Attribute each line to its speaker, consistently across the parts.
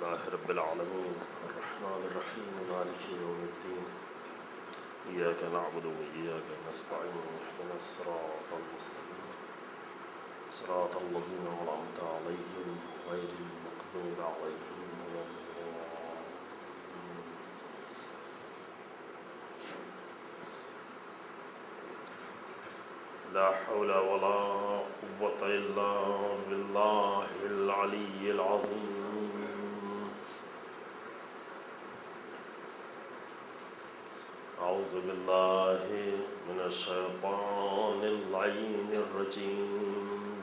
Speaker 1: لله رب العالمين الرحمن الرحيم مالك يوم الدين إياك نعبد وإياك نستعين اهدنا الصراط المستقيم صراط الذين أنعمت عليهم غير المغضوب عليهم ولا الضالين. لا حول ولا قوة إلا بالله العلي العظيم. أعوذ بالله من الشيطان اللعين الرجيم.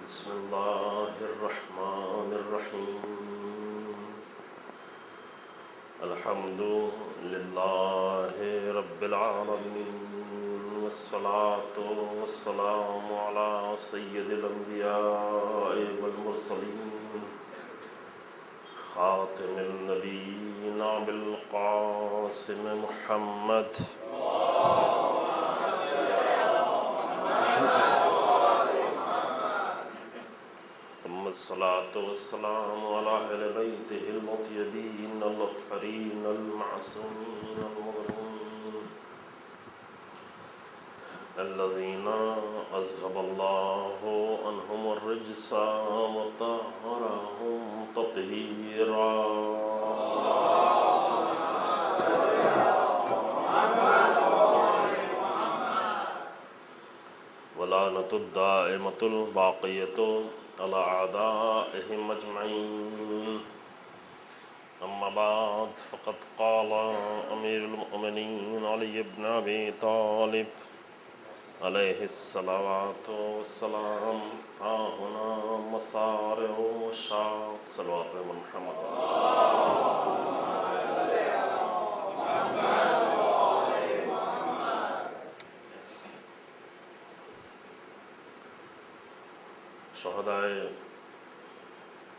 Speaker 1: بسم الله الرحمن الرحيم. الحمد لله رب العالمين والصلاة والسلام على سيد الأنبياء والمرسلين خاتم النبيين بالقاسم محمد ثم الصلاة والسلام على أهل بيته المطيبين الأطهرين المعصومين المظلومين الذين أذهب الله عنهم الرجس وطهرهم تطهيرا. ولعنة الدائمة الباقية على أعدائهم أجمعين. أما بعد فقد قال أمير المؤمنين علي بن أبي طالب عليه الصلاة والسلام ها هنا مصارع الشاق صلوات محمد. شہدائے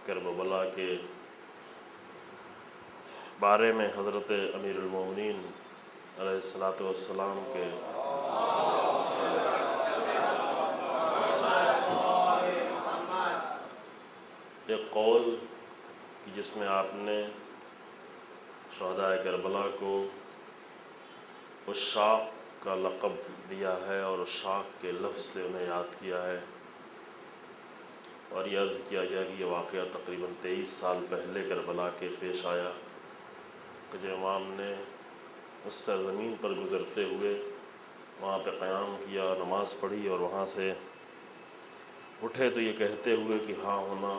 Speaker 1: کربلا کے بارے میں حضرت امیر المومنین علیہ الصلاۃ والسلام کے ایک قول کہ جس میں آپ نے شہدائے کربلا کو عشاق کا لقب دیا ہے اور عشاق کے لفظ سے انہیں یاد کیا ہے، اور یہ عرض کیا گیا کہ یہ واقعہ تقریباً 23 سال پہلے کربلا کے پیش آیا کہ جو امام نے اس سرزمین پر گزرتے ہوئے وہاں پہ قیام کیا، نماز پڑھی اور وہاں سے اٹھے تو یہ کہتے ہوئے کہ ہاں ہونا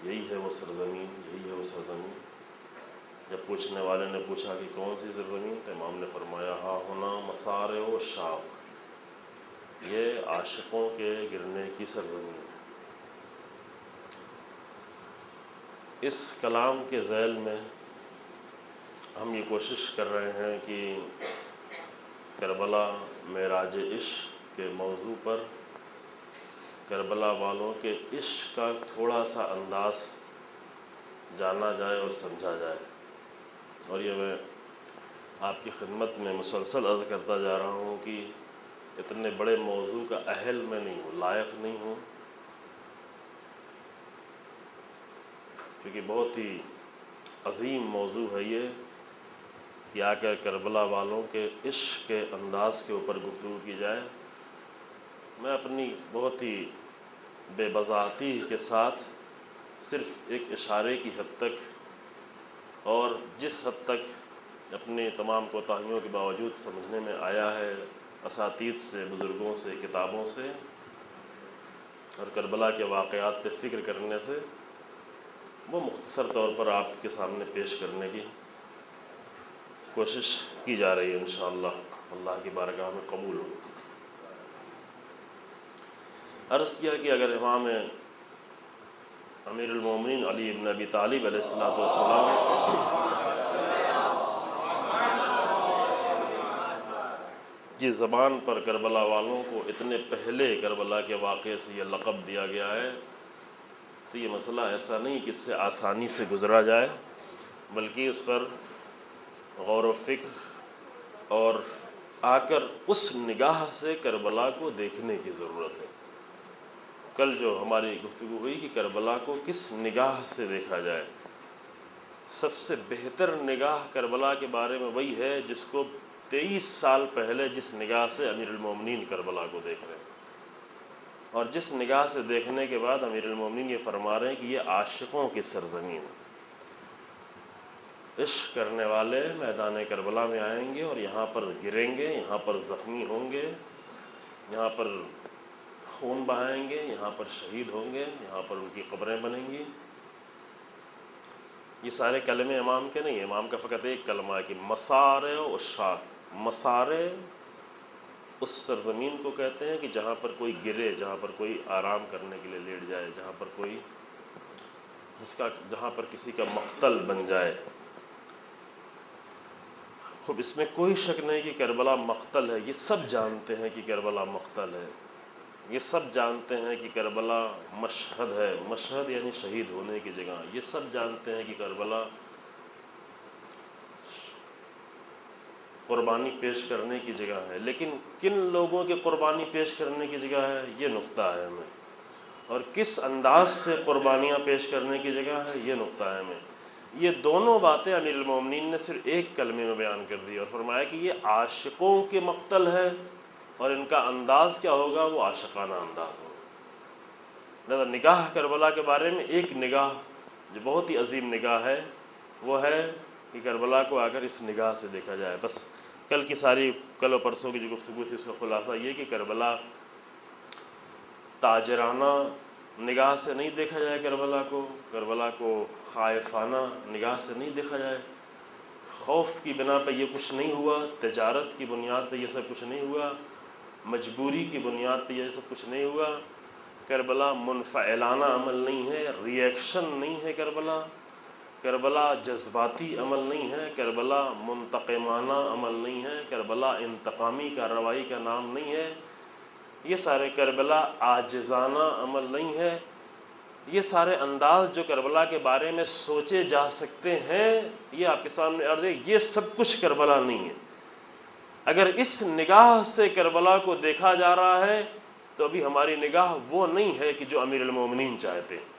Speaker 1: یہی ہے وہ سرزمین، یہی ہے وہ سرزمین۔ جب پوچھنے والے نے پوچھا کہ کون سی سرزمین، تو امام نے فرمایا ہاں ہونا مصارع و شاق، یہ عاشقوں کے گرنے کی سرزمین ہے۔ اس کلام کے ذیل میں ہم یہ کوشش کر رہے ہیں کہ کربلا معراج عشق کے موضوع پر کربلا والوں کے عشق کا تھوڑا سا انداز جانا جائے اور سمجھا جائے، اور یہ میں آپ کی خدمت میں مسلسل عرض کرتا جا رہا ہوں کہ اتنے بڑے موضوع کا اہل میں نہیں ہوں، لائق نہیں ہوں، کیونکہ بہت ہی عظیم موضوع ہے یہ کہ آ کر کربلا والوں کے عشق کے انداز کے اوپر گفتگو کی جائے۔ میں اپنی بہت ہی بے بذاتی کے ساتھ صرف ایک اشارے کی حد تک اور جس حد تک اپنی تمام کوتاہیوں کے باوجود سمجھنے میں آیا ہے اساتید سے، بزرگوں سے، کتابوں سے اور کربلا کے واقعات پہ فکر کرنے سے، وہ مختصر طور پر آپ کے سامنے پیش کرنے کی کوشش کی جا رہی ہے، انشاءاللہ اللہ کی بارگاہ میں قبول ہو۔ عرض کیا کہ اگر امام امیر المومنین علی بن ابی طالب علیہ السلام کی زبان پر کربلا والوں کو اتنے پہلے کربلا کے واقعے سے یہ لقب دیا گیا ہے، تو یہ مسئلہ ایسا نہیں کہ اس سے آسانی سے گزرا جائے، بلکہ اس پر غور و فکر اور آ کر اس نگاہ سے کربلا کو دیکھنے کی ضرورت ہے۔ کل جو ہماری گفتگو ہوئی کہ کربلا کو کس نگاہ سے دیکھا جائے، سب سے بہتر نگاہ کربلا کے بارے میں وہی ہے جس کو 23 سال پہلے جس نگاہ سے امیر المومنین کربلا کو دیکھ رہے ہیں، اور جس نگاہ سے دیکھنے کے بعد امیر المومنین یہ فرما رہے ہیں کہ یہ عاشقوں کی سرزمین ہے، عشق کرنے والے میدان کربلا میں آئیں گے اور یہاں پر گریں گے، یہاں پر زخمی ہوں گے، یہاں پر خون بہائیں گے، یہاں پر شہید ہوں گے، یہاں پر ان کی قبریں بنیں گی۔ یہ سارے کلمے امام کے نہیں ہیں، امام کا فقط ایک کلمہ ہے کہ مسارے و عشاق۔ مسارے اس سرزمین کو کہتے ہیں کہ جہاں پر کوئی گرے، جہاں پر کوئی آرام کرنے کے لیے لیٹ جائے، جہاں پر کوئی جہاں پر کسی کا مقتل بن جائے۔ خوب اس میں کوئی شک نہیں کہ کربلا مقتل ہے، یہ سب جانتے ہیں کہ کربلا مقتل ہے، یہ سب جانتے ہیں کہ کربلا مشہد ہے، مشہد یعنی شہید ہونے کی جگہ، یہ سب جانتے ہیں کہ کربلا قربانی پیش کرنے کی جگہ ہے، لیکن کن لوگوں کے قربانی پیش کرنے کی جگہ ہے، یہ نقطہ اہم ہے، اور کس انداز سے قربانیاں پیش کرنے کی جگہ ہے، یہ نقطہ اہم ہے۔ یہ دونوں باتیں امیر المومنین نے صرف ایک کلمے میں بیان کر دی اور فرمایا کہ یہ عاشقوں کے مقتل ہے، اور ان کا انداز کیا ہوگا، وہ عاشقانہ انداز ہوگا۔ لہذا نگاہ کربلا کے بارے میں ایک نگاہ جو بہت ہی عظیم نگاہ ہے وہ ہے کہ کربلا کو اگر اس نگاہ سے دیکھا جائے۔ بس کل و پرسوں کی جو گفتگو تھی اس کا خلاصہ یہ کہ کربلا تاجرانہ نگاہ سے نہیں دیکھا جائے، کربلا کو خائفانہ نگاہ سے نہیں دیکھا جائے، خوف کی بنا پہ یہ کچھ نہیں ہوا، تجارت کی بنیاد پہ یہ سب کچھ نہیں ہوا، مجبوری کی بنیاد پہ یہ سب کچھ نہیں ہوا۔ کربلا منفعلانہ عمل نہیں ہے، ری ایکشن نہیں ہے، کربلا جذباتی عمل نہیں ہے، کربلا منتقمانہ عمل نہیں ہے، کربلا انتقامی کارروائی کا نام نہیں ہے، یہ سارے کربلا عاجزانہ عمل نہیں ہے، یہ سارے انداز جو کربلا کے بارے میں سوچے جا سکتے ہیں یہ آپ کے سامنے عرض ہے، یہ سب کچھ کربلا نہیں ہے۔ اگر اس نگاہ سے کربلا کو دیکھا جا رہا ہے تو ابھی ہماری نگاہ وہ نہیں ہے کہ جو امیر المومنین چاہتے ہیں،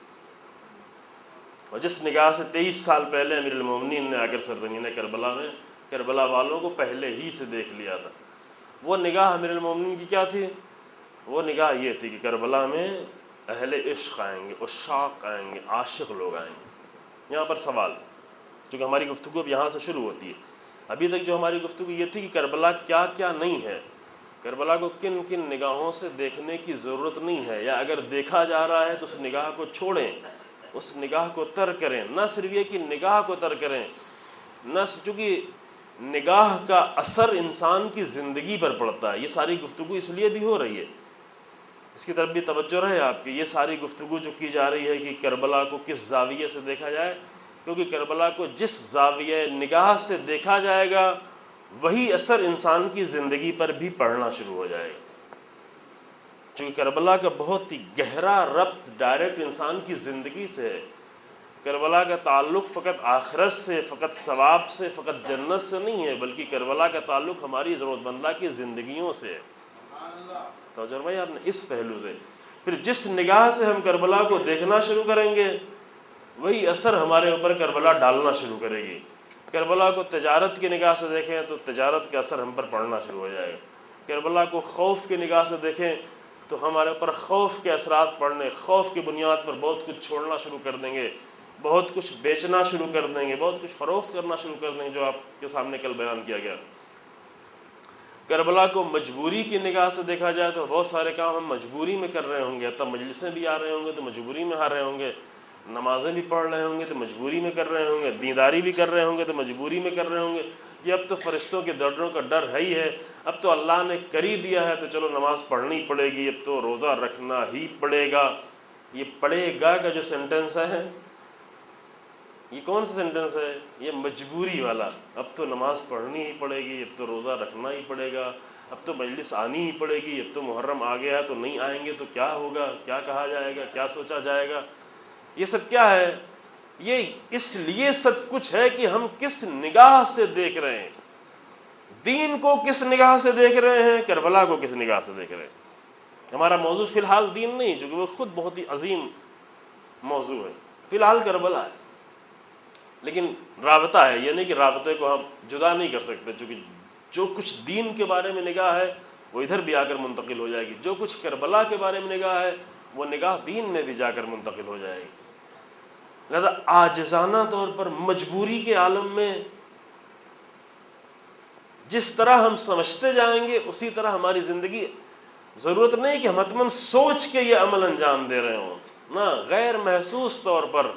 Speaker 1: اور جس نگاہ سے 23 سال پہلے امیر المومنین نے آ کر سرزمین کربلا میں کربلا والوں کو پہلے ہی سے دیکھ لیا تھا، وہ نگاہ امیر المومنین کی کیا تھی؟ وہ نگاہ یہ تھی کہ کربلا میں اہل عشق آئیں گے، عشاق آئیں گے، عاشق لوگ آئیں گے۔ یہاں پر سوال، چونکہ ہماری گفتگو اب یہاں سے شروع ہوتی ہے، ابھی تک جو ہماری گفتگو یہ تھی کہ کربلا کیا کیا نہیں ہے، کربلا کو کن کن نگاہوں سے دیکھنے کی ضرورت نہیں ہے، یا اگر دیکھا جا رہا ہے تو اس نگاہ کو چھوڑیں، اس نگاہ کو ترک کریں۔ نہ صرف یہ کہ نگاہ کو ترک کریں، چونکہ نگاہ کا اثر انسان کی زندگی پر پڑتا ہے، یہ ساری گفتگو اس لیے بھی ہو رہی ہے، اس کی طرف بھی توجہ رہے آپ کی، یہ ساری گفتگو جو کی جا رہی ہے کہ کربلا کو کس زاویے سے دیکھا جائے، کیونکہ کربلا کو جس زاویے نگاہ سے دیکھا جائے گا وہی اثر انسان کی زندگی پر بھی پڑنا شروع ہو جائے گا، چونکہ کربلا کا بہت ہی گہرا ربط ڈائریکٹ انسان کی زندگی سے ہے۔ کربلا کا تعلق فقط آخرت سے، فقط ثواب سے، فقط جنت سے نہیں ہے، بلکہ کربلا کا تعلق ہماری ضرورت مندہ کی زندگیوں سے ہے۔ توجہ بھائی آپ نے اس پہلو سے، پھر جس نگاہ سے ہم کربلا کو دیکھنا شروع کریں گے وہی اثر ہمارے اوپر کربلا ڈالنا شروع کرے گی۔ کربلا کو تجارت کی نگاہ سے دیکھیں تو تجارت کا اثر ہم پر پڑنا شروع ہو جائے گا، کربلا کو خوف کی نگاہ سے دیکھیں تو ہمارے اوپر خوف کے اثرات پڑنے، خوف کی بنیاد پر بہت کچھ چھوڑنا شروع کر دیں گے، بہت کچھ بیچنا شروع کر دیں گے، بہت کچھ فروخت کرنا شروع کر دیں گے، جو آپ کے سامنے کل بیان کیا گیا۔ کربلا کو مجبوری کی نگاہ سے دیکھا جائے تو بہت سارے کام ہم مجبوری میں کر رہے ہوں گے، تب مجلسیں بھی آ رہے ہوں گے تو مجبوری میں آ رہے ہوں گے، نمازیں بھی پڑھ رہے ہوں گے تو مجبوری میں کر رہے ہوں گے، دینداری بھی کر رہے ہوں گے تو مجبوری میں کر رہے ہوں گے۔ یہ اب تو فرشتوں کے درجوں کا ڈر ہے ہی ہے، اب تو اللہ نے کر ہی دیا ہے تو چلو نماز پڑھنی پڑے گی، اب تو روزہ رکھنا ہی پڑے گا۔ یہ پڑے گا کا جو سینٹنس ہے یہ کون سا سینٹنس ہے؟ یہ مجبوری والا، اب تو نماز پڑھنی ہی پڑے گی، اب تو روزہ رکھنا ہی پڑے گا، اب تو مجلس آنی ہی پڑے گی، اب تو محرم آ گیا تو نہیں آئیں گے تو کیا ہوگا، کیا کہا جائے گا، کیا سوچا جائے گا۔ یہ سب کیا ہے؟ یہ اس لیے سب کچھ ہے کہ ہم کس نگاہ سے دیکھ رہے ہیں، دین کو کس نگاہ سے دیکھ رہے ہیں، کربلا کو کس نگاہ سے دیکھ رہے ہیں۔ ہمارا موضوع فی الحال دین نہیں، چونکہ وہ خود بہت ہی عظیم موضوع ہے، فی الحال کربلا ہے، لیکن رابطہ ہے، یہ نہیں کہ رابطے کو ہم جدا نہیں کر سکتے، چونکہ جو کچھ دین کے بارے میں نگاہ ہے وہ ادھر بھی آ کر منتقل ہو جائے گی، جو کچھ کربلا کے بارے میں نگاہ ہے وہ نگاہ دین میں بھی جا کر منتقل ہو جائے گی۔ لہذا عاجزانہ طور پر مجبوری کے عالم میں جس طرح ہم سمجھتے جائیں گے اسی طرح ہماری زندگی، ضرورت نہیں کہ ہم حتماً سوچ کے یہ عمل انجام دے رہے ہوں، نہ، غیر محسوس طور پر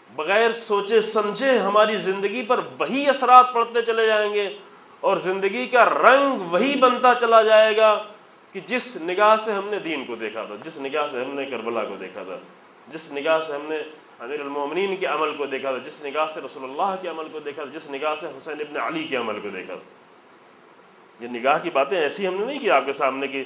Speaker 1: بغیر سوچے سمجھے ہماری زندگی پر وہی اثرات پڑتے چلے جائیں گے، اور زندگی کا رنگ وہی بنتا چلا جائے گا کہ جس نگاہ سے ہم نے دین کو دیکھا تھا، جس نگاہ سے ہم نے کربلا کو دیکھا تھا، جس نگاہ سے ہم نے امیر المومنین کے عمل کو دیکھا تھا، جس نگاہ سے رسول اللہ کے عمل کو دیکھا تھا، جس نگاہ سے حسین ابن علی کے عمل کو دیکھا تھا۔ یہ نگاہ کی باتیں ایسی ہم نے نہیں کی آپ کے سامنے کی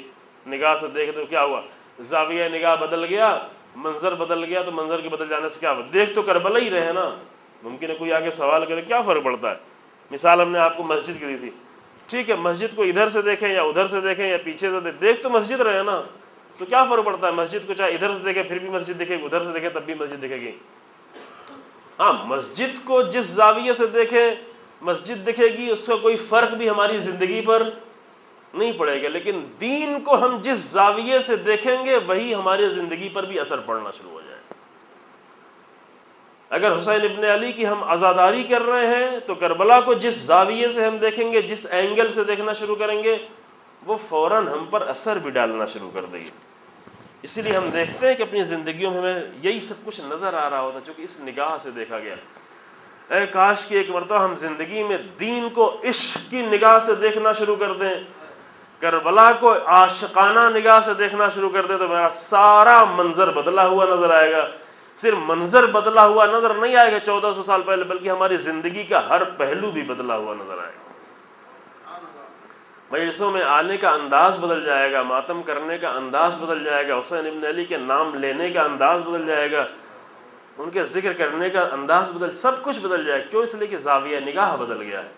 Speaker 1: نگاہ سے دیکھے تو کیا ہوا، زاویہ نگاہ بدل گیا، منظر بدل گیا، تو منظر کے بدل جانے سے کیا ہوا، دیکھ تو کربلا ہی رہے نا۔ ممکن ہے کوئی آگے سوال کرے کیا فرق پڑتا ہے، مثال ہم نے آپ کو مسجد کی دی تھی، ٹھیک ہے مسجد کو ادھر سے دیکھیں یا ادھر سے دیکھیں یا پیچھے سے دیکھ تو مسجد رہے نا، تو کیا فرق پڑتا ہے، مسجد کو چاہے ادھر سے دیکھیں پھر بھی مسجد دکھے گی، ادھر سے دیکھیں تب بھی مسجد دکھے گی۔ ہاں، مسجد کو جس زاویے سے دیکھیں مسجد دکھے گی، اس کا کوئی فرق بھی ہماری زندگی پر نہیں پڑے گا، لیکن دین کو ہم جس زاویے سے دیکھیں گے وہی ہماری زندگی پر بھی اثر پڑنا شروع ہو جائے گا۔ اگر حسین ابن علی کی ہم عزاداری کر رہے ہیں تو کربلا کو جس زاویے سے ہم دیکھیں گے، جس اینگل سے دیکھنا شروع کریں گے، وہ فوراً ہم پر اثر بھی ڈالنا شروع کر دے گی۔ اسی لیے ہم دیکھتے ہیں کہ اپنی زندگیوں میں ہمیں یہی سب کچھ نظر آ رہا ہوتا ہے چونکہ اس نگاہ سے دیکھا گیا۔ اے کاش کہ ایک مرتبہ ہم زندگی میں دین کو عشق کی نگاہ سے دیکھنا شروع کر دیں، کربلا کو عاشقانہ نگاہ سے دیکھنا شروع کر دیں، تو میرا سارا منظر بدلا ہوا نظر آئے گا۔ صرف منظر بدلا ہوا نظر نہیں آئے گا 1400 سال پہلے، بلکہ ہماری زندگی کا ہر پہلو بھی بدلا ہوا نظر آئے گا۔ مجلسوں میں آنے کا انداز بدل جائے گا، ماتم کرنے کا انداز بدل جائے گا، حسین ابن علی کے نام لینے کا انداز بدل جائے گا، ان کے ذکر کرنے کا انداز سب کچھ بدل جائے گا۔ کیوں؟ اس لیے کہ زاویہ نگاہ بدل گیا ہے۔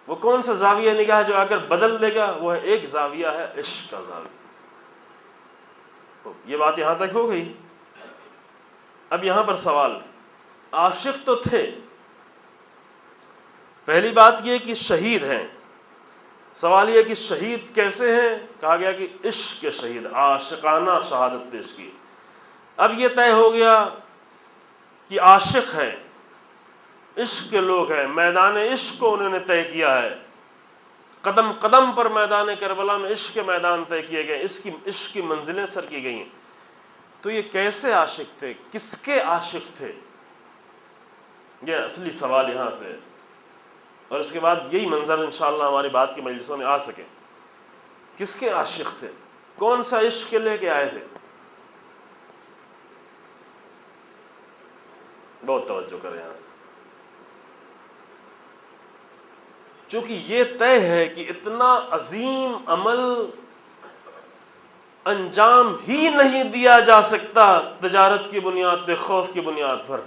Speaker 1: وہ کون سا زاویہ نگاہ جو آ کر بدل دے گا؟ وہ ایک زاویہ ہے عشق کا زاویہ۔ یہ بات یہاں تک ہو گئی۔ اب یہاں پر سوال، عاشق تو تھے، پہلی بات یہ کہ شہید ہیں، سوال یہ کہ شہید کیسے ہیں؟ کہا گیا کہ عشق کے شہید، عاشقانہ شہادت پیش کی۔ اب یہ طے ہو گیا کہ عاشق ہیں، عشق کے لوگ ہیں، میدان عشق کو انہوں نے طے کیا ہے، قدم قدم پر میدان کربلا میں عشق کے میدان طے کیے گئے، عشق کی منزلیں سر کی گئی ہیں۔ تو یہ کیسے عاشق تھے، کس کے عاشق تھے؟ یہ اصلی سوال یہاں سے ہے، اور اس کے بعد یہی منظر انشاءاللہ ہماری بات کی مجلسوں میں آ سکے۔ کس کے عاشق تھے؟ کون سا عشق لے کے آئے تھے؟ بہت توجہ کریں یہاں سے، چونکہ یہ طے ہے کہ اتنا عظیم عمل انجام ہی نہیں دیا جا سکتا تجارت کی بنیاد پہ، خوف کی بنیاد پر۔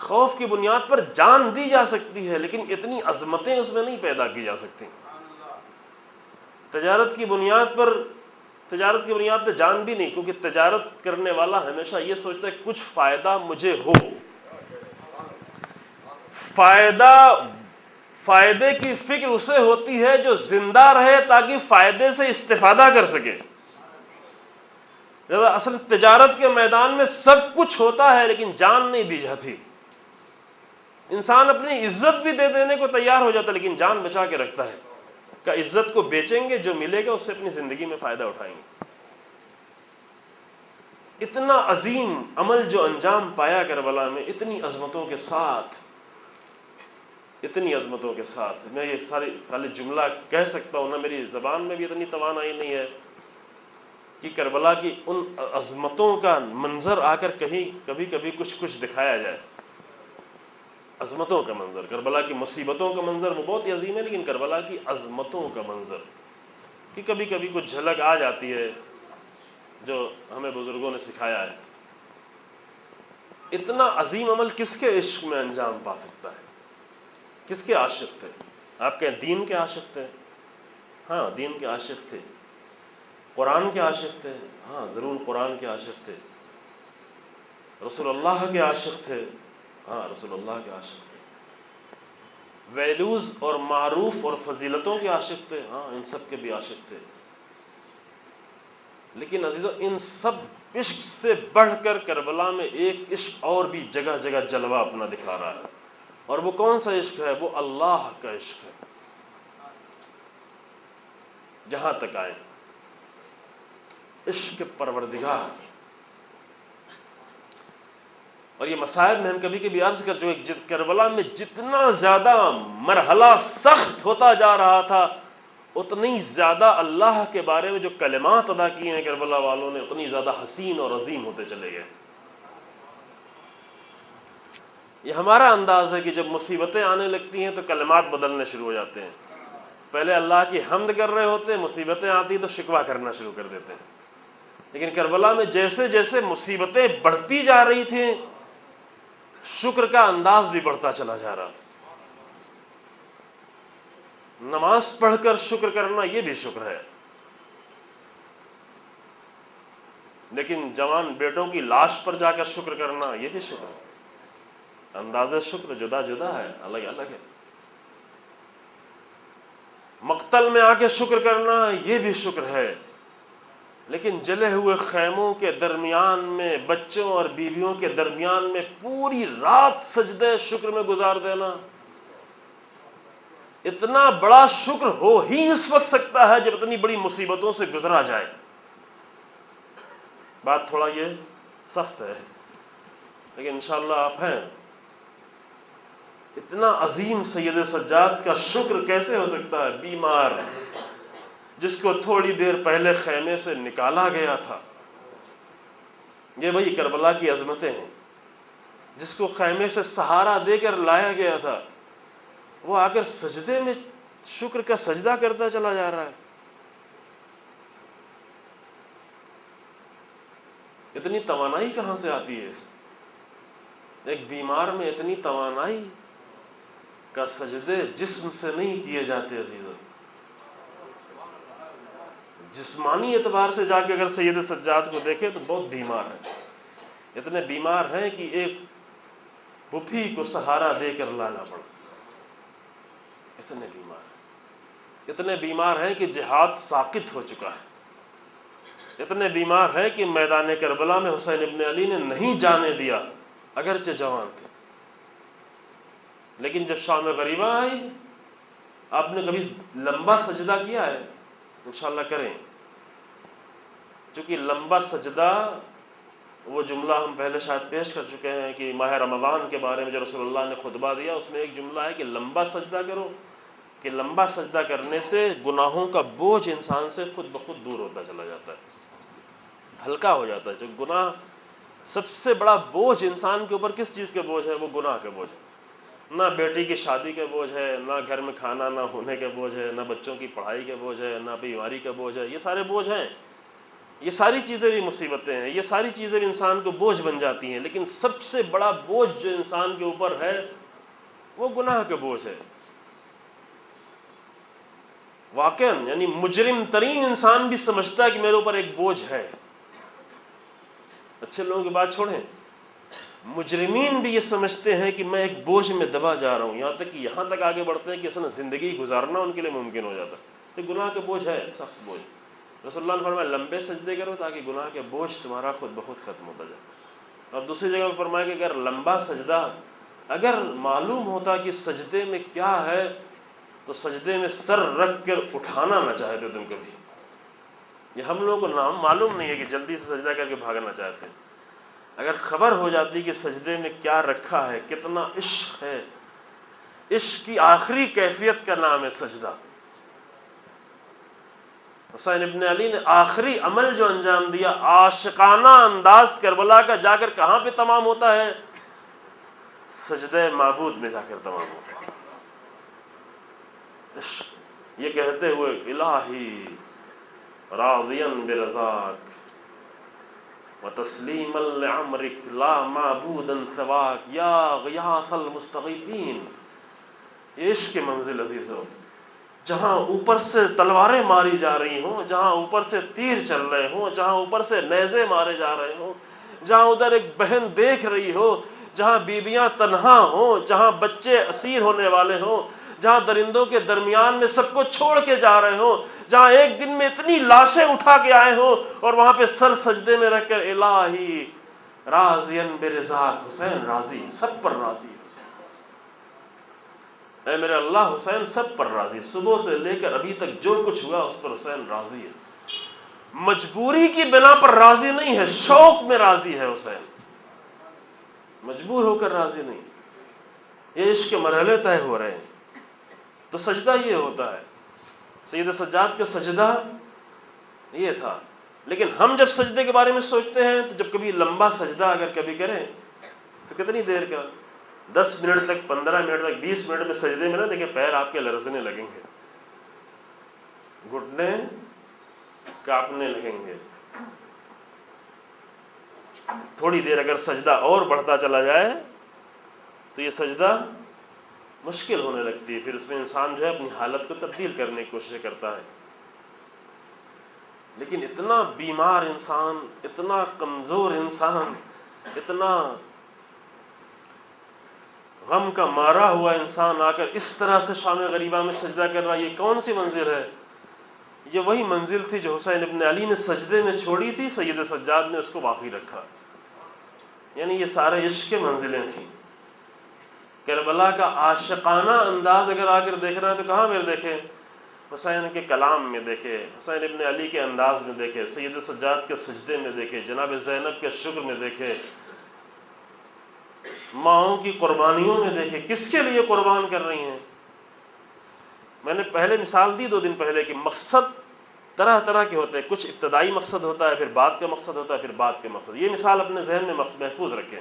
Speaker 1: خوف کی بنیاد پر جان دی جا سکتی ہے، لیکن اتنی عظمتیں اس میں نہیں پیدا کی جا سکتی۔ تجارت کی بنیاد پہ جان بھی نہیں، کیونکہ تجارت کرنے والا ہمیشہ یہ سوچتا ہے کچھ فائدہ مجھے ہو۔ فائدے کی فکر اسے ہوتی ہے جو زندہ رہے تاکہ فائدے سے استفادہ کر سکے۔ اصل تجارت کے میدان میں سب کچھ ہوتا ہے لیکن جان نہیں دی جاتی۔ انسان اپنی عزت بھی دے دینے کو تیار ہو جاتا ہے لیکن جان بچا کے رکھتا ہے کہ عزت کو بیچیں گے، جو ملے گا اس سے اپنی زندگی میں فائدہ اٹھائیں گے۔ اتنا عظیم عمل جو انجام پایا کربلا میں، اتنی عظمتوں کے ساتھ، میں یہ ساری خالی جملہ کہہ سکتا ہوں، نہ میری زبان میں بھی اتنی توانائی نہیں ہے کہ کربلا کی ان عظمتوں کا منظر آ کر کبھی کچھ دکھایا جائے۔ عظمتوں کا منظر، کربلا کی مصیبتوں کا منظر وہ بہت ہی عظیم ہے، لیکن کربلا کی عظمتوں کا منظر کہ کبھی کچھ جھلک آ جاتی ہے جو ہمیں بزرگوں نے سکھایا ہے۔ اتنا عظیم عمل کس کے عشق میں انجام پا سکتا ہے؟ کس کے عاشق تھے؟ آپ کہیں دین کے عاشق تھے؟ ہاں، دین کے عاشق تھے۔ قرآن کے عاشق تھے؟ ہاں ضرور قرآن کے عاشق تھے۔ رسول اللہ کے عاشق تھے، ہاں رسول اللہ کے عاشق تھے، ویلوز اور معروف اور فضیلتوں کے عاشق تھے، ہاں ان سب کے بھی عاشق تھے، لیکن عزیزو ان سب عشق سے بڑھ کر کربلا میں ایک عشق اور بھی جگہ جگہ جلوہ اپنا دکھا رہا ہے، اور وہ کون سا عشق ہے؟ وہ اللہ کا عشق ہے۔ جہاں تک آئے عشق پروردگار، اور یہ مصائب میں ہم کبھی کبھی عرض کر جو کربلا میں جتنا زیادہ مرحلہ سخت ہوتا جا رہا تھا، اتنی زیادہ اللہ کے بارے میں جو کلمات ادا کیے ہیں کربلا والوں نے اتنی زیادہ حسین اور عظیم ہوتے چلے گئے۔ یہ ہمارا انداز ہے کہ جب مصیبتیں آنے لگتی ہیں تو کلمات بدلنے شروع ہو جاتے ہیں، پہلے اللہ کی حمد کر رہے ہوتے ہیں، مصیبتیں آتی تو شکوہ کرنا شروع کر دیتے ہیں۔ لیکن کربلا میں جیسے جیسے مصیبتیں بڑھتی جا رہی تھیں، شکر کا انداز بھی بڑھتا چلا جا رہا تھا۔ نماز پڑھ کر شکر کرنا یہ بھی شکر ہے، لیکن جوان بیٹوں کی لاش پر جا کر شکر کرنا یہ بھی شکر ہے۔ انداز شکر جدا جدا ہے، الگ الگ ہے۔ مقتل میں آ کے شکر کرنا یہ بھی شکر ہے، لیکن جلے ہوئے خیموں کے درمیان میں بچوں اور بیویوں کے درمیان میں پوری رات سجدے شکر میں گزار دینا، اتنا بڑا شکر ہو ہی اس وقت سکتا ہے جب اتنی بڑی مصیبتوں سے گزرا جائے۔ بات تھوڑا یہ سخت ہے، لیکن انشاءاللہ آپ ہیں۔ اتنا عظیم سید سجاد کا شکر کیسے ہو سکتا ہے؟ بیمار جس کو تھوڑی دیر پہلے خیمے سے نکالا گیا تھا، یہ وہی کربلا کی عظمتیں ہیں، جس کو خیمے سے سہارا دے کر لایا گیا تھا، وہ آ کر سجدے میں شکر کا سجدہ کرتا چلا جا رہا ہے۔ اتنی توانائی کہاں سے آتی ہے؟ ایک بیمار میں اتنی توانائی کا سجدے جسم سے نہیں کیے جاتے عزیزو۔ جسمانی اعتبار سے جا کے اگر سید سجاد کو دیکھیں تو بہت بیمار ہیں، اتنے بیمار ہیں کہ ایک بپھی کو سہارا دے کر لانا پڑا، اتنے بیمار ہیں۔ اتنے بیمار ہیں کہ جہاد ساقط ہو چکا ہے، اتنے بیمار ہیں کہ میدان کربلا میں حسین ابن علی نے نہیں جانے دیا اگرچہ جوان تھے۔ لیکن جب شام غریبہ آئی، آپ نے کبھی لمبا سجدہ کیا ہے؟ انشاءاللہ کریں، چونکہ لمبا سجدہ، وہ جملہ ہم پہلے شاید پیش کر چکے ہیں کہ ماہ رمضان کے بارے میں جو رسول اللہ نے خطبہ دیا، اس میں ایک جملہ ہے کہ لمبا سجدہ کرو، کہ لمبا سجدہ کرنے سے گناہوں کا بوجھ انسان سے خود بخود دور ہوتا چلا جاتا ہے، ہلکا ہو جاتا ہے۔ جو گناہ، سب سے بڑا بوجھ انسان کے اوپر کس چیز کے بوجھ ہے؟ وہ گناہ کے بوجھ ہے۔ نہ بیٹی کی شادی کے بوجھ ہے، نہ گھر میں کھانا نہ ہونے کے بوجھ ہے، نہ بچوں کی پڑھائی کے بوجھ ہے، نہ بیماری کا بوجھ ہے۔ یہ سارے بوجھ ہیں، یہ ساری چیزیں بھی مصیبتیں ہیں، یہ ساری چیزیں بھی انسان کو بوجھ بن جاتی ہیں، لیکن سب سے بڑا بوجھ جو انسان کے اوپر ہے وہ گناہ کے بوجھ ہے۔ واقعاً یعنی مجرم ترین انسان بھی سمجھتا ہے کہ میرے اوپر ایک بوجھ ہے۔ اچھے لوگوں کی بات چھوڑیں، مجرمین بھی یہ سمجھتے ہیں کہ میں ایک بوجھ میں دبا جا رہا ہوں، یہاں تک آگے بڑھتے ہیں کہ اصلا زندگی گزارنا ان کے لیے ممکن ہو جاتا ہے۔ یہ گناہ کے بوجھ ہے، سخت بوجھ۔ رسول اللہ نے فرمایا لمبے سجدے کرو تاکہ گناہ کے بوجھ تمہارا خود بخود ختم ہوتا جائے۔ اور دوسری جگہ میں فرمایا کہ اگر لمبا سجدہ، اگر معلوم ہوتا کہ سجدے میں کیا ہے تو سجدے میں سر رکھ کر اٹھانا نہ چاہتے تم کبھی۔ یہ ہم لوگوں کو معلوم نہیں ہے کہ جلدی سے سجدہ کر کے بھاگنا چاہتے ہیں۔ اگر خبر ہو جاتی کہ سجدے میں کیا رکھا ہے، کتنا عشق ہے، عشق کی آخری کیفیت کا نام ہے سجدہ۔ حسین ابن علی نے آخری عمل جو انجام دیا، عاشقانہ انداز کربلا کا جا کر کہاں پہ تمام ہوتا ہے؟ سجدہ معبود میں جا کر تمام ہوتا ہے عشق۔ یہ کہتے ہوئے الہی راضیا برضاک وتسلیما لعمرک لا معبودا سواک یا غیاث المستغیثین۔ یہ عشق کی منزل عزیزو، جہاں اوپر سے تلواریں ماری جا رہی ہوں، جہاں اوپر سے تیر چل رہے ہوں، جہاں اوپر سے نیزے مارے جا رہے ہوں، جہاں ادھر ایک بہن دیکھ رہی ہو، جہاں بیویاں تنہا ہوں، جہاں بچے اسیر ہونے والے ہوں، جہاں درندوں کے درمیان میں سب کو چھوڑ کے جا رہے ہوں، جہاں ایک دن میں اتنی لاشیں اٹھا کے آئے ہوں، اور وہاں پہ سر سجدے میں رکھ کر الہی راضین برضاک، حسین راضی، سب پر راضی حسین، اے میرے اللہ حسین سب پر راضی، صبح سے لے کر ابھی تک جو کچھ ہوا اس پر حسین راضی ہے، مجبوری کی بنا پر راضی نہیں ہے، شوق میں راضی ہے حسین، مجبور ہو کر راضی نہیں، یہ عشق کے مرحلے طے ہو رہے ہیں۔ تو سجدہ یہ ہوتا ہے، سید سجاد کا سجدہ یہ تھا۔ لیکن ہم جب سجدے کے بارے میں سوچتے ہیں تو جب کبھی لمبا سجدہ اگر کبھی کریں تو کتنی دیر کا، 10 منٹ تک، 15 منٹ تک، 20 منٹ میں سجدے میں نہ دیکھیں پیر آپ کے لرزنے لگیں گے، گھٹنے کانپنے لگیں گے۔ تھوڑی دیر اگر سجدہ اور بڑھتا چلا جائے تو یہ سجدہ مشکل ہونے لگتی ہے، پھر اس میں انسان جو ہے اپنی حالت کو تبدیل کرنے کی کوشش کرتا ہے۔ لیکن اتنا بیمار انسان، اتنا کمزور انسان، اتنا غم کا مارا ہوا انسان آ کر اس طرح سے شام غریبہ میں سجدہ کر رہا، یہ کون سی منزل ہے؟ یہ وہی منزل تھی جو حسین ابن علی نے سجدے میں چھوڑی تھی، سید سجاد نے اس کو باقی رکھا، یعنی یہ سارے عشق کی منزلیں تھیں۔ کربلا کا عاشقانہ انداز اگر آ کر دیکھنا ہے تو کہاں میں دیکھیں؟ حسین کے کلام میں دیکھے، حسین ابن علی کے انداز میں دیکھے، سید سجاد کے سجدے میں دیکھے، جناب زینب کے شکر میں دیکھے، ماؤں کی قربانیوں میں دیکھے، کس کے لیے قربان کر رہی ہیں۔ میں نے پہلے مثال دی 2 دن پہلے کہ مقصد طرح طرح کے ہوتے ہیں، کچھ ابتدائی مقصد ہوتا ہے، پھر بعد کا مقصد ہوتا ہے، پھر بعد کے مقصد۔ یہ مثال اپنے ذہن میں محفوظ رکھیں۔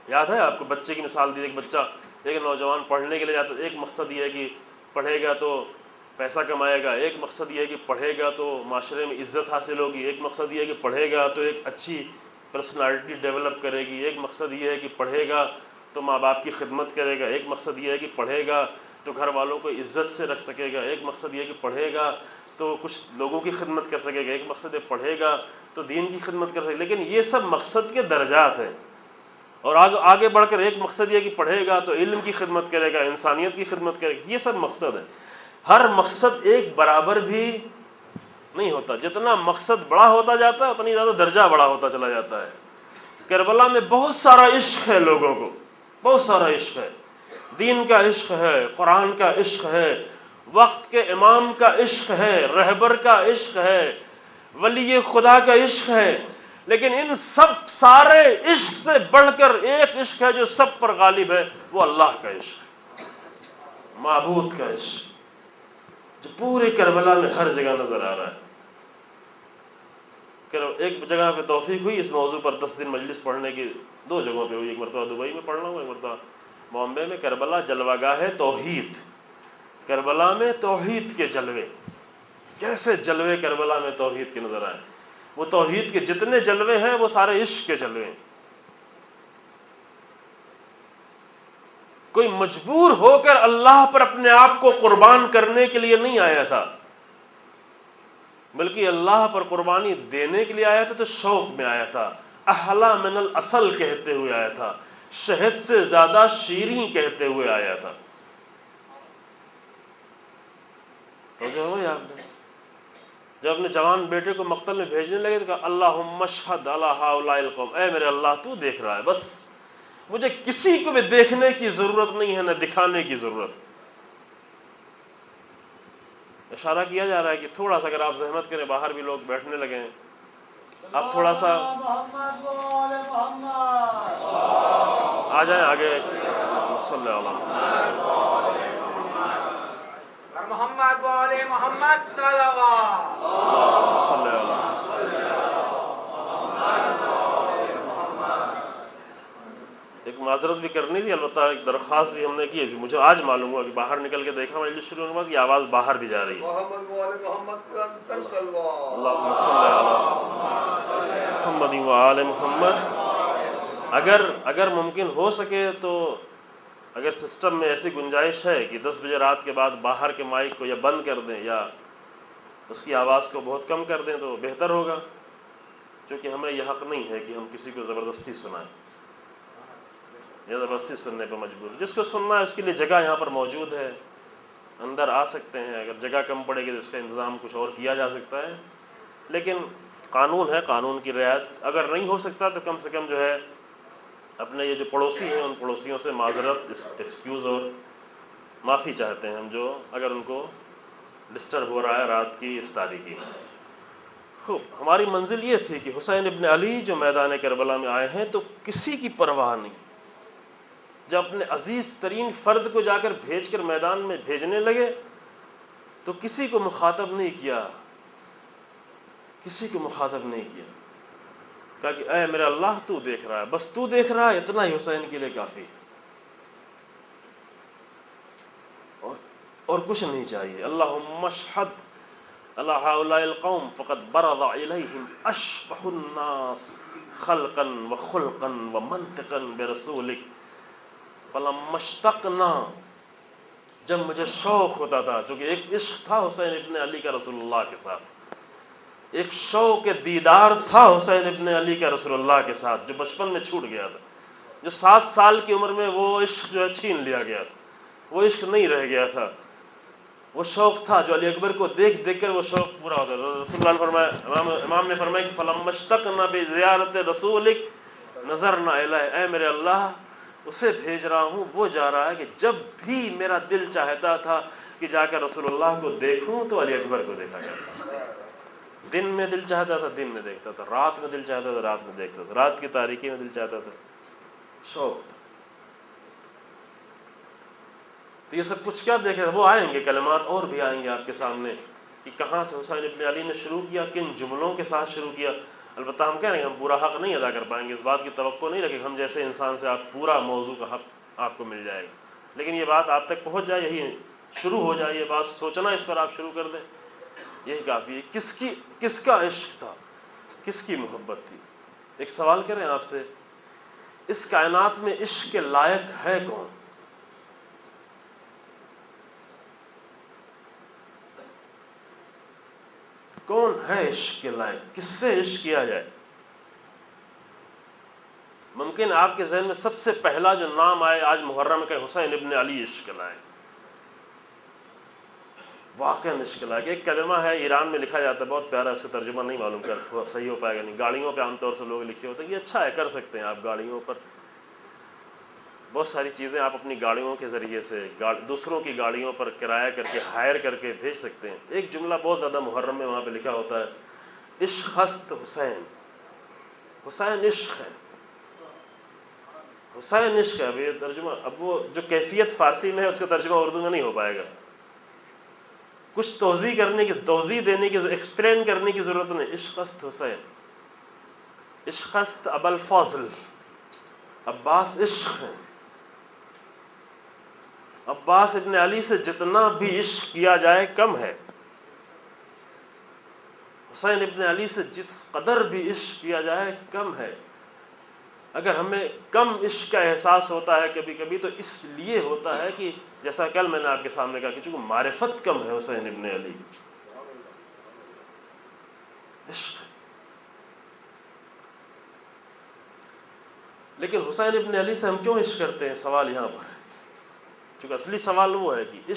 Speaker 1: یاد ہے آپ کو بچے کی مثال دی، ایک بچہ، ایک نوجوان پڑھنے کے لیے جاتا ہے، ایک مقصد یہ ہے کہ پڑھے گا تو پیسہ کمائے گا، ایک مقصد یہ ہے کہ پڑھے گا تو معاشرے میں عزت حاصل ہوگی، ایک مقصد یہ ہے کہ پڑھے گا تو ایک اچھی پرسنالٹی ڈیولپ کرے گی، ایک مقصد یہ ہے کہ پڑھے گا تو ماں باپ کی خدمت کرے گا، ایک مقصد یہ ہے کہ پڑھے گا تو گھر والوں کو عزت سے رکھ سکے گا، ایک مقصد یہ ہے کہ پڑھے گا تو کچھ لوگوں کی خدمت کر سکے گا، ایک مقصد ہے پڑھے گا تو دین کی خدمت کر سکے گا۔ لیکن یہ سب مقصد کے درجات ہیں، اور آگے بڑھ کر ایک مقصد یہ کہ پڑھے گا تو علم کی خدمت کرے گا، انسانیت کی خدمت کرے گا، یہ سب مقصد ہے۔ ہر مقصد ایک برابر بھی نہیں ہوتا، جتنا مقصد بڑا ہوتا جاتا ہے اتنی زیادہ درجہ بڑا ہوتا چلا جاتا ہے۔ کربلا میں بہت سارا عشق ہے، لوگوں کو بہت سارا عشق ہے، دین کا عشق ہے، قرآن کا عشق ہے، وقت کے امام کا عشق ہے، رہبر کا عشق ہے، ولی خدا کا عشق ہے، لیکن ان سب سارے عشق سے بڑھ کر ایک عشق ہے جو سب پر غالب ہے، وہ اللہ کا عشق ہے، معبود کا عشق، جو پورے کربلا میں ہر جگہ نظر آ رہا ہے۔ ایک جگہ پہ توفیق ہوئی اس موضوع پر 10 دن مجلس پڑھنے کی، 2 جگہوں پہ ہوئی، ایک مرتبہ دبئی میں پڑھنا ہوا، ایک مرتبہ بامبے میں۔ کربلا جلوہ گاہ ہے توحید، کربلا میں توحید کے جلوے، کیسے جلوے کربلا میں توحید کے نظر آئے۔ وہ توحید کے جتنے جلوے ہیں وہ سارے عشق کے جلوے ہیں۔ کوئی مجبور ہو کر اللہ پر اپنے آپ کو قربان کرنے کے لیے نہیں آیا تھا، بلکہ اللہ پر قربانی دینے کے لیے آیا تھا، تو شوق میں آیا تھا، احلا من الاصل کہتے ہوئے آیا تھا، شہد سے زیادہ شیریں کہتے ہوئے آیا تھا۔ تو جو ہوئی آپ نے جب اپنے جوان بیٹے کو مقتل میں بھیجنے لگے تو کہا اللہم اشہد علی ہؤلاء القوم، اے میرے اللہ تو دیکھ رہا ہے، بس مجھے کسی کو بھی دیکھنے کی ضرورت نہیں ہے، نہ دکھانے کی ضرورت۔ اشارہ کیا جا رہا ہے کہ تھوڑا سا اگر آپ زحمت کریں، باہر بھی لوگ بیٹھنے لگے، آپ تھوڑا سا آ جائیں آگے، صلی اللہ علیہ
Speaker 2: محمد والے محمد صلوات
Speaker 1: صلی اللہ علیہ۔ ایک معذرت بھی کرنی تھی، البتہ ایک درخواست بھی ہم نے کی ہے، مجھے آج معلوم ہوا کہ باہر نکل کے دیکھا مجلس شروع ہونے کے بعد کہ آواز باہر بھی جا رہی ہے۔
Speaker 2: محمد والے محمد انتر صلوات
Speaker 1: اللہم صلی علی محمد و آل محمد۔ اگر ممکن ہو سکے تو اگر سسٹم میں ایسی گنجائش ہے کہ 10 بجے رات کے بعد باہر کے مائک کو یا بند کر دیں یا اس کی آواز کو بہت کم کر دیں تو بہتر ہوگا۔ چونکہ ہمیں یہ حق نہیں ہے کہ ہم کسی کو زبردستی سنائیں یا زبردستی سننے پہ مجبور. جس کو سننا ہے اس کے لیے جگہ یہاں پر موجود ہے, اندر آ سکتے ہیں. اگر جگہ کم پڑے گی تو اس کا انتظام کچھ اور کیا جا سکتا ہے, لیکن قانون ہے, قانون کی رعایت اگر نہیں ہو سکتا تو کم سے کم جو ہے اپنے یہ جو پڑوسی ہیں ان پڑوسیوں سے معذرت, ایکسکیوز اور معافی چاہتے ہیں ہم, جو اگر ان کو ڈسٹرب ہو رہا ہے رات کی اس تاریکی میں. خوب, ہماری منزل یہ تھی کہ حسین ابن علی جو میدان کربلا میں آئے ہیں تو کسی کی پرواہ نہیں. جب اپنے عزیز ترین فرد کو جا کر بھیج کر میدان میں بھیجنے لگے تو کسی کو مخاطب نہیں کیا, کسی کو مخاطب نہیں کیا. کہا کہ اے میرا اللہ تو دیکھ رہا ہے, بس تو دیکھ رہا ہے, اتنا ہی حسین کے لیے کافی, اور کچھ نہیں چاہیے. اللہم اشہد علی ہؤلاء القوم فقد برز الیہم اشبہ الناس خلقا وخلقا ومنطقا برسولک فلما اشتقنا. جب مجھے شوق ہوتا تھا, چونکہ ایک عشق تھا حسین ابن علی کا رسول اللہ کے ساتھ, ایک شوق دیدار تھا حسین ابن علی کا رسول اللہ کے ساتھ, جو بچپن میں چھوٹ گیا تھا, جو 7 سال کی عمر میں وہ عشق جو ہے چھین لیا گیا تھا, وہ عشق نہیں رہ گیا تھا. وہ شوق تھا جو علی اکبر کو دیکھ دیکھ کر وہ شوق پورا ہوتا تھا. رسول اللہ نے فرمایا, امام نے فرمایا کہ فلما اشتقنا بزیارت رسولک نظرنا الیہ, اے میرے اللہ اسے بھیج رہا ہوں, وہ جا رہا ہے کہ جب بھی میرا دل چاہتا تھا کہ جا کر رسول اللہ کو دیکھوں تو علی اکبر کو دیکھا کرتا. دن میں دل چاہتا تھا دن میں دیکھتا تھا, رات میں دل چاہتا تھا رات میں دیکھتا تھا, رات کی تاریکی میں دل چاہتا تھا, شوق تھا. تو یہ سب کچھ کیا دیکھ رہے ہیں, وہ آئیں گے کلمات اور بھی آئیں گے آپ کے سامنے کہ کہاں سے حسین ابن علی نے شروع کیا, کن جملوں کے ساتھ شروع کیا. البتہ ہم کہہ رہے ہیں ہم پورا حق نہیں ادا کر پائیں گے, اس بات کی توقع نہیں رکھیں ہم جیسے انسان سے آپ پورا موضوع کا حق آپ کو مل جائے گا, لیکن یہ بات آپ تک پہنچ جائے, یہی شروع ہو جائے, یہ بات سوچنا اس پر آپ شروع کر دیں, یہی کافی ہے. کس کا عشق تھا, کس کی محبت تھی. ایک سوال کریں آپ سے, اس کائنات میں عشق کے لائق ہے کون؟ کون ہے عشق کے لائق, کس سے عشق کیا جائے؟ ممکن آپ کے ذہن میں سب سے پہلا جو نام آئے آج محرم کا, حسین ابن علی عشق کے لائق, واقعاً عشق کے لائق. ایک کلمہ ہے ایران میں لکھا جاتا ہے, بہت پیارا, اس کا ترجمہ نہیں معلوم کر صحیح ہو پائے گا نہیں. گاڑیوں پہ عام طور سے لوگ لکھے ہوتے ہیں, یہ اچھا ہے, کر سکتے ہیں آپ گاڑیوں پر بہت ساری چیزیں آپ اپنی گاڑیوں کے ذریعے سے دوسروں کی گاڑیوں پر کرایہ کر کے ہائر کر کے بھیج سکتے ہیں. ایک جملہ بہت زیادہ محرم میں وہاں پہ لکھا ہوتا ہے, عشق ہست حسین, حسین عشق ہے, حسین عشق ہے. اب یہ ترجمہ, اب وہ جو کیفیت فارسی میں ہے اس کا ترجمہ اردو میں نہیں ہو پائے گا. کچھ توضیح دینے کی ایکسپلین کرنے کی ضرورت نہیں. عشق ہست حسین, عشق ہست ابو الفضل, عباس عشق ہے. عباس ابن علی سے جتنا بھی عشق کیا جائے کم ہے. حسین ابن علی سے جس قدر بھی عشق کیا جائے کم ہے. اگر ہمیں کم عشق کا احساس ہوتا ہے کبھی کبھی تو اس لیے ہوتا ہے کہ جیسا کل میں نے آپ کے سامنے کہا کہ چونکہ معرفت کم ہے حسین ابن علی. عشق ہے. لیکن حسین ابن علی سے ہم کیوں عشق کرتے ہیں, سوال یہاں پر ہے. چونکہ اصلی سوال وہ ہے کہ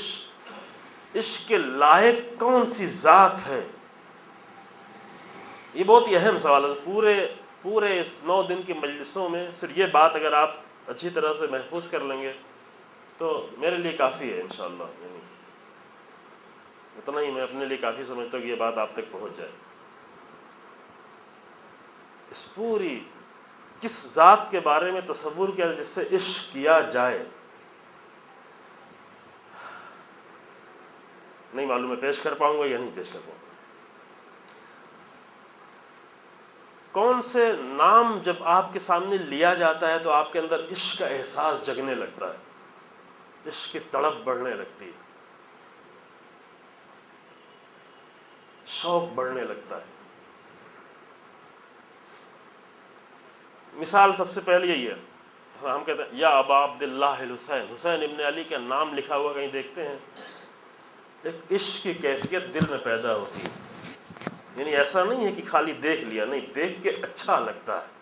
Speaker 1: عشق کے لائق کون سی ذات ہے. یہ بہت ہی اہم سوال ہے. پورے اس 9 دن کی مجلسوں میں صرف یہ بات اگر آپ اچھی طرح سے محفوظ کر لیں گے تو میرے لیے کافی ہے انشاءاللہ. اتنا ہی میں اپنے لیے کافی سمجھتا ہوں کہ یہ بات آپ تک پہنچ جائے. اس پوری کس ذات کے بارے میں تصور کیا جس سے عشق کیا جائے, نہیں معلوم میں پیش کر پاؤں گا یا نہیں پیش کر پاؤں گا. کون سے نام جب آپ کے سامنے لیا جاتا ہے تو آپ کے اندر عشق کا احساس جگنے لگتا ہے, عشق کی تڑپ بڑھنے لگتی ہے, شوق بڑھنے لگتا ہے. مثال سب سے پہلے یہی ہے, ہم کہتے ہیں یا ابا عبداللہ الحسین, حسین ابن علی کا نام لکھا ہوا کہیں دیکھتے ہیں, ایک عشق کی کیفیت دل میں پیدا ہوتی ہے. یعنی ایسا نہیں ہے کہ خالی دیکھ لیا، نہیں، دیکھ کے اچھا لگتا ہے۔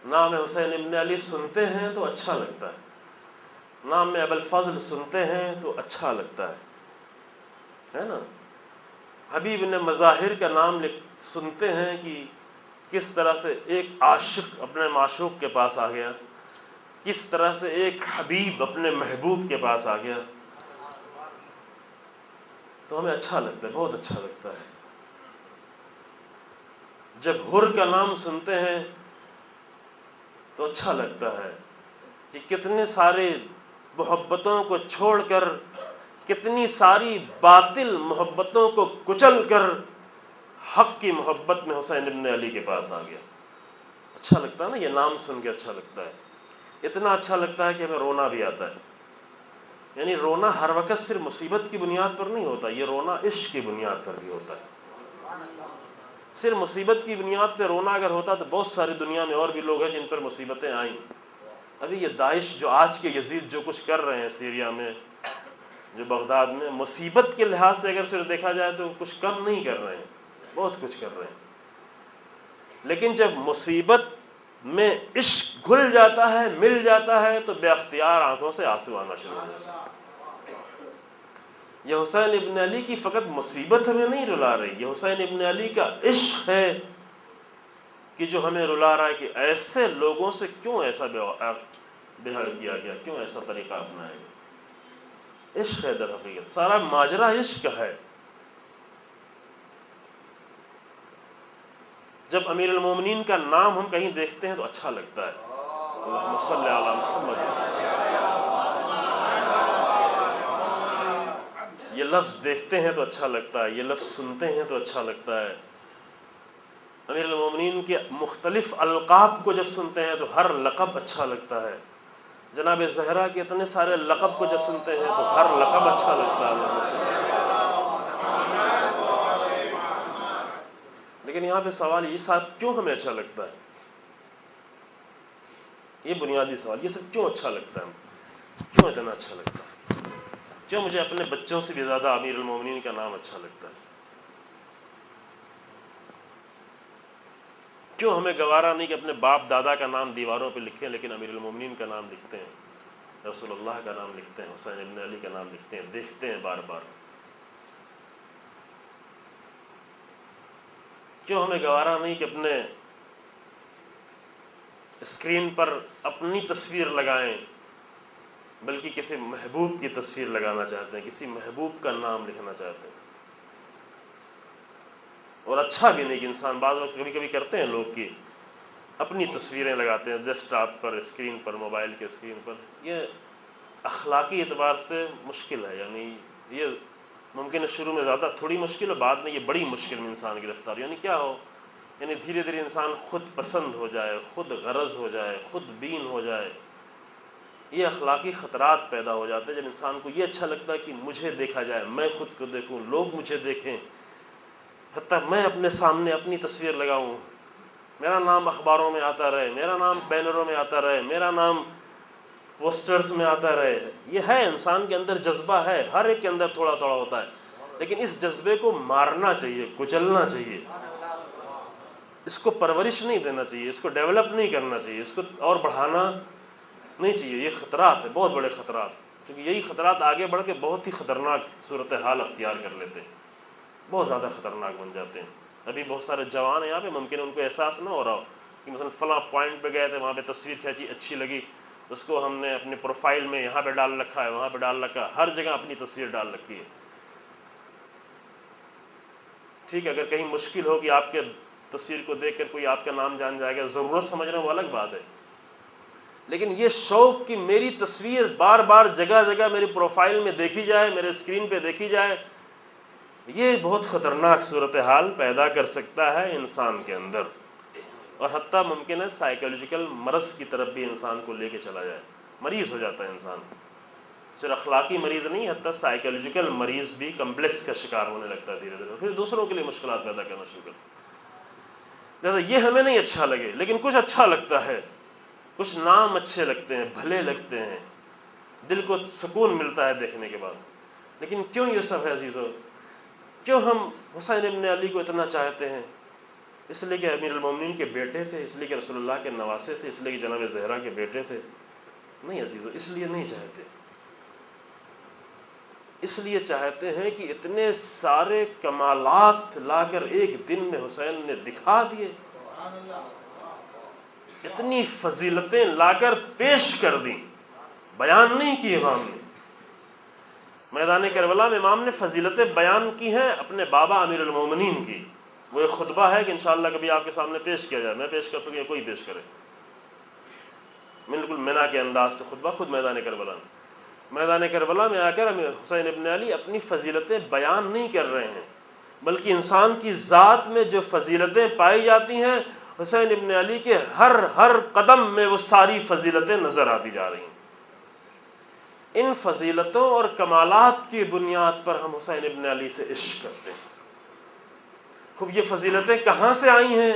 Speaker 1: نام حسین ابن علی سنتے ہیں تو اچھا لگتا ہے، نام میں ابو الفضل سنتے ہیں تو اچھا لگتا ہے نا۔ حبیب نے مظاہر کا نام سنتے ہیں کہ کس طرح سے ایک عاشق اپنے معشوق کے پاس آ گیا، کس طرح سے ایک حبیب اپنے محبوب کے پاس آ گیا، تو ہمیں اچھا لگتا ہے، بہت اچھا لگتا ہے۔ جب حر کا نام سنتے ہیں تو اچھا لگتا ہے کہ کتنے سارے محبتوں کو چھوڑ کر، کتنی ساری باطل محبتوں کو کچل کر حق کی محبت میں حسین ابن علی کے پاس آ گیا۔ اچھا لگتا ہے نا، یہ نام سن کے اچھا لگتا ہے، اتنا اچھا لگتا ہے کہ ہمیں رونا بھی آتا ہے۔ یعنی رونا ہر وقت صرف مصیبت کی بنیاد پر نہیں ہوتا، یہ رونا عشق کی بنیاد پر بھی ہوتا ہے۔ صرف مصیبت کی بنیاد پہ رونا اگر ہوتا تو بہت ساری دنیا میں اور بھی لوگ ہیں جن پر مصیبتیں آئیں۔ ابھی یہ داعش جو آج کے یزید جو کچھ کر رہے ہیں سیریا میں، جو بغداد میں، مصیبت کے لحاظ سے اگر صرف دیکھا جائے تو کچھ کم نہیں کر رہے ہیں، بہت کچھ کر رہے ہیں۔ لیکن جب مصیبت میں عشق گھل جاتا ہے، مل جاتا ہے، تو بے اختیار آنکھوں سے آنسو آنا شروع ہو جاتا ہے۔ یہ حسین ابن علی کی فقط مصیبت ہمیں نہیں رلا رہی، یہ حسین ابن علی کا عشق ہے کہ جو ہمیں رلا رہا ہے کہ ایسے لوگوں سے کیوں ایسا بہر کیا گیا، کیوں ایسا طریقہ اپنایا گیا۔ عشق ہے، در حقیقت سارا ماجرا عشق ہے۔ جب امیر المومنین کا نام ہم کہیں دیکھتے ہیں تو اچھا لگتا ہے۔ اللہم صلی علی محمد۔ یہ لفظ دیکھتے ہیں تو اچھا لگتا ہے، یہ لفظ سنتے ہیں تو اچھا لگتا ہے۔ امیر المومنین کے مختلف القاب کو جب سنتے ہیں تو ہر لقب اچھا لگتا ہے۔ جناب زہرا کے اتنے سارے لقب کو جب سنتے ہیں تو ہر لقب اچھا لگتا ہے۔ لیکن یہاں پہ سوال یہ صاحب کیوں ہمیں اچھا لگتا ہے؟ یہ بنیادی سوال، یہ سب کیوں اچھا لگتا ہے؟ کیوں اتنا اچھا لگتا ہے؟ کیوں مجھے اپنے بچوں سے بھی زیادہ امیر المومنین کا نام اچھا لگتا ہے؟ کیوں ہمیں گوارا نہیں کہ اپنے باپ دادا کا نام دیواروں پہ لکھیں، لیکن امیر المومنین کا نام لکھتے ہیں، رسول اللہ کا نام لکھتے ہیں، حسین ابن علی کا نام لکھتے ہیں، دیکھتے ہیں بار بار؟ کیوں ہمیں گوارا نہیں کہ اپنے اسکرین پر اپنی تصویر لگائیں، بلکہ کسی محبوب کی تصویر لگانا چاہتے ہیں، کسی محبوب کا نام لکھنا چاہتے ہیں؟ اور اچھا بھی نہیں کہ انسان بعض وقت کبھی کبھی کرتے ہیں لوگ کہ اپنی تصویریں لگاتے ہیں ڈیسک ٹاپ پر، اسکرین پر، موبائل کے اسکرین پر۔ یہ اخلاقی اعتبار سے مشکل ہے، یعنی یہ ممکن ہے شروع میں زیادہ تھوڑی مشکل ہو، بعد میں یہ بڑی مشکل میں انسان گرفتار ہو۔ یعنی کیا ہو، یعنی دھیرے دھیرے انسان خود پسند ہو جائے، خود غرض ہو جائے، خود بین ہو جائے۔ یہ اخلاقی خطرات پیدا ہو جاتے ہیں جب انسان کو یہ اچھا لگتا ہے کہ مجھے دیکھا جائے، میں خود کو دیکھوں، لوگ مجھے دیکھیں، حتیٰ میں اپنے سامنے اپنی تصویر لگاؤں، میرا نام اخباروں میں آتا رہے، میرا نام بینروں میں آتا رہے، میرا نام پوسٹرز میں آتا رہے۔ یہ ہے انسان کے اندر جذبہ ہے، ہر ایک کے اندر تھوڑا تھوڑا ہوتا ہے، لیکن اس جذبے کو مارنا چاہیے، کچلنا چاہیے، اس کو پرورش نہیں دینا چاہیے، اس کو ڈیولپ نہیں کرنا چاہیے، اس کو اور بڑھانا نہیں چاہیے۔ یہ خطرات ہیں، بہت بڑے خطرات، کیونکہ یہی خطرات آگے بڑھ کے بہت ہی خطرناک صورتحال اختیار کر لیتے ہیں، بہت زیادہ خطرناک بن جاتے ہیں۔ ابھی بہت سارے جوان ہیں یہاں پہ، ممکن ہے ان کو احساس نہ ہو رہا ہو کہ مثلا فلاں پوائنٹ پہ گئے تھے، وہاں پہ تصویر کھینچی، اچھی لگی، اس کو ہم نے اپنے پروفائل میں یہاں پہ ڈال رکھا ہے، وہاں پہ ڈال رکھا ہے، ہر جگہ اپنی تصویر ڈال رکھی ہے۔ ٹھیک ہے، اگر کہیں مشکل ہوگی آپ کے تصویر کو دیکھ کر کوئی آپ کا نام جان جائے گا، ضرورت سمجھنا وہ الگ بات ہے، لیکن یہ شوق کہ میری تصویر بار بار جگہ جگہ میری پروفائل میں دیکھی جائے، میرے اسکرین پہ دیکھی جائے، یہ بہت خطرناک صورتحال پیدا کر سکتا ہے انسان کے اندر، اور حتیٰ ممکن ہے سائیکولوجیکل مرض کی طرف بھی انسان کو لے کے چلا جائے، مریض ہو جاتا ہے انسان، صرف اخلاقی مریض نہیں، حتیٰ سائیکولوجیکل مریض بھی کمپلیکس کا شکار ہونے لگتا ہے دھیرے دھیرے، پھر دوسروں کے لیے مشکلات پیدا کرنا شروع کرتا ہے۔ لہٰذا یہ ہمیں نہیں اچھا لگے، لیکن کچھ اچھا لگتا ہے، کچھ نام اچھے لگتے ہیں، بھلے لگتے ہیں، دل کو سکون ملتا ہے دیکھنے کے بعد۔ لیکن کیوں یہ سب ہے عزیزو؟ کیوں ہم حسین ابن علی کو اتنا چاہتے ہیں؟ اس لیے کہ امیر المومنین کے بیٹے تھے، اس لیے کہ رسول اللہ کے نواسے تھے، اس لیے کہ جناب زہرا کے بیٹے تھے؟ نہیں عزیزو، اس لیے نہیں چاہتے۔ اس لیے چاہتے ہیں کہ اتنے سارے کمالات لا کر ایک دن میں حسین نے دکھا دیے، اتنی فضیلتیں لا کر پیش کر دیں، بیان نہیں کی امام نے۔ میدان کربلا میں امام نے فضیلتیں بیان کی ہیں اپنے بابا امیر المومنین کی۔ وہ ایک خطبہ ہے کہ انشاءاللہ کبھی آپ کے سامنے پیش کیا جائے، میں پیش کر سکوں یا کوئی پیش کرے، بالکل منا کے انداز سے خطبہ خود میدان کربلا میں۔ میدان کربلا میں آ کر حسین ابن علی اپنی فضیلتیں بیان نہیں کر رہے ہیں، بلکہ انسان کی ذات میں جو فضیلتیں پائی جاتی ہیں، حسین ابن علی کے ہر قدم میں وہ ساری فضیلتیں نظر آتی جا رہی ہیں۔ ان فضیلتوں اور کمالات کی بنیاد پر ہم حسین ابن علی سے عشق کرتے ہیں۔ خوب یہ فضیلتیں کہاں سے آئی ہیں؟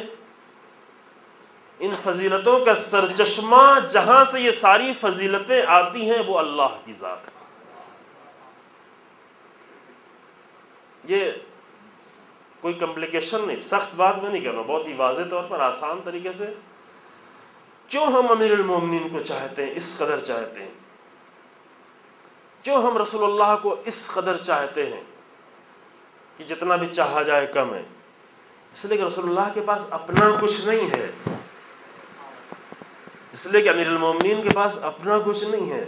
Speaker 1: ان فضیلتوں کا سرچشمہ جہاں سے یہ ساری فضیلتیں آتی ہیں وہ اللہ کی ذات ہے۔ یہ کوئی کمپلیکیشن نہیں، سخت بات میں نہیں کر رہا، بہت ہی واضح طور پر آسان طریقے سے۔ کیوں ہم امیر المومنین کو چاہتے ہیں، اس قدر چاہتے ہیں؟ کیوں ہم رسول اللہ کو اس قدر چاہتے ہیں کہ جتنا بھی چاہا جائے کم ہے؟ اس لیے کہ رسول اللہ کے پاس اپنا کچھ نہیں ہے، اس لیے کہ امیر المومنین کے پاس اپنا کچھ نہیں ہے۔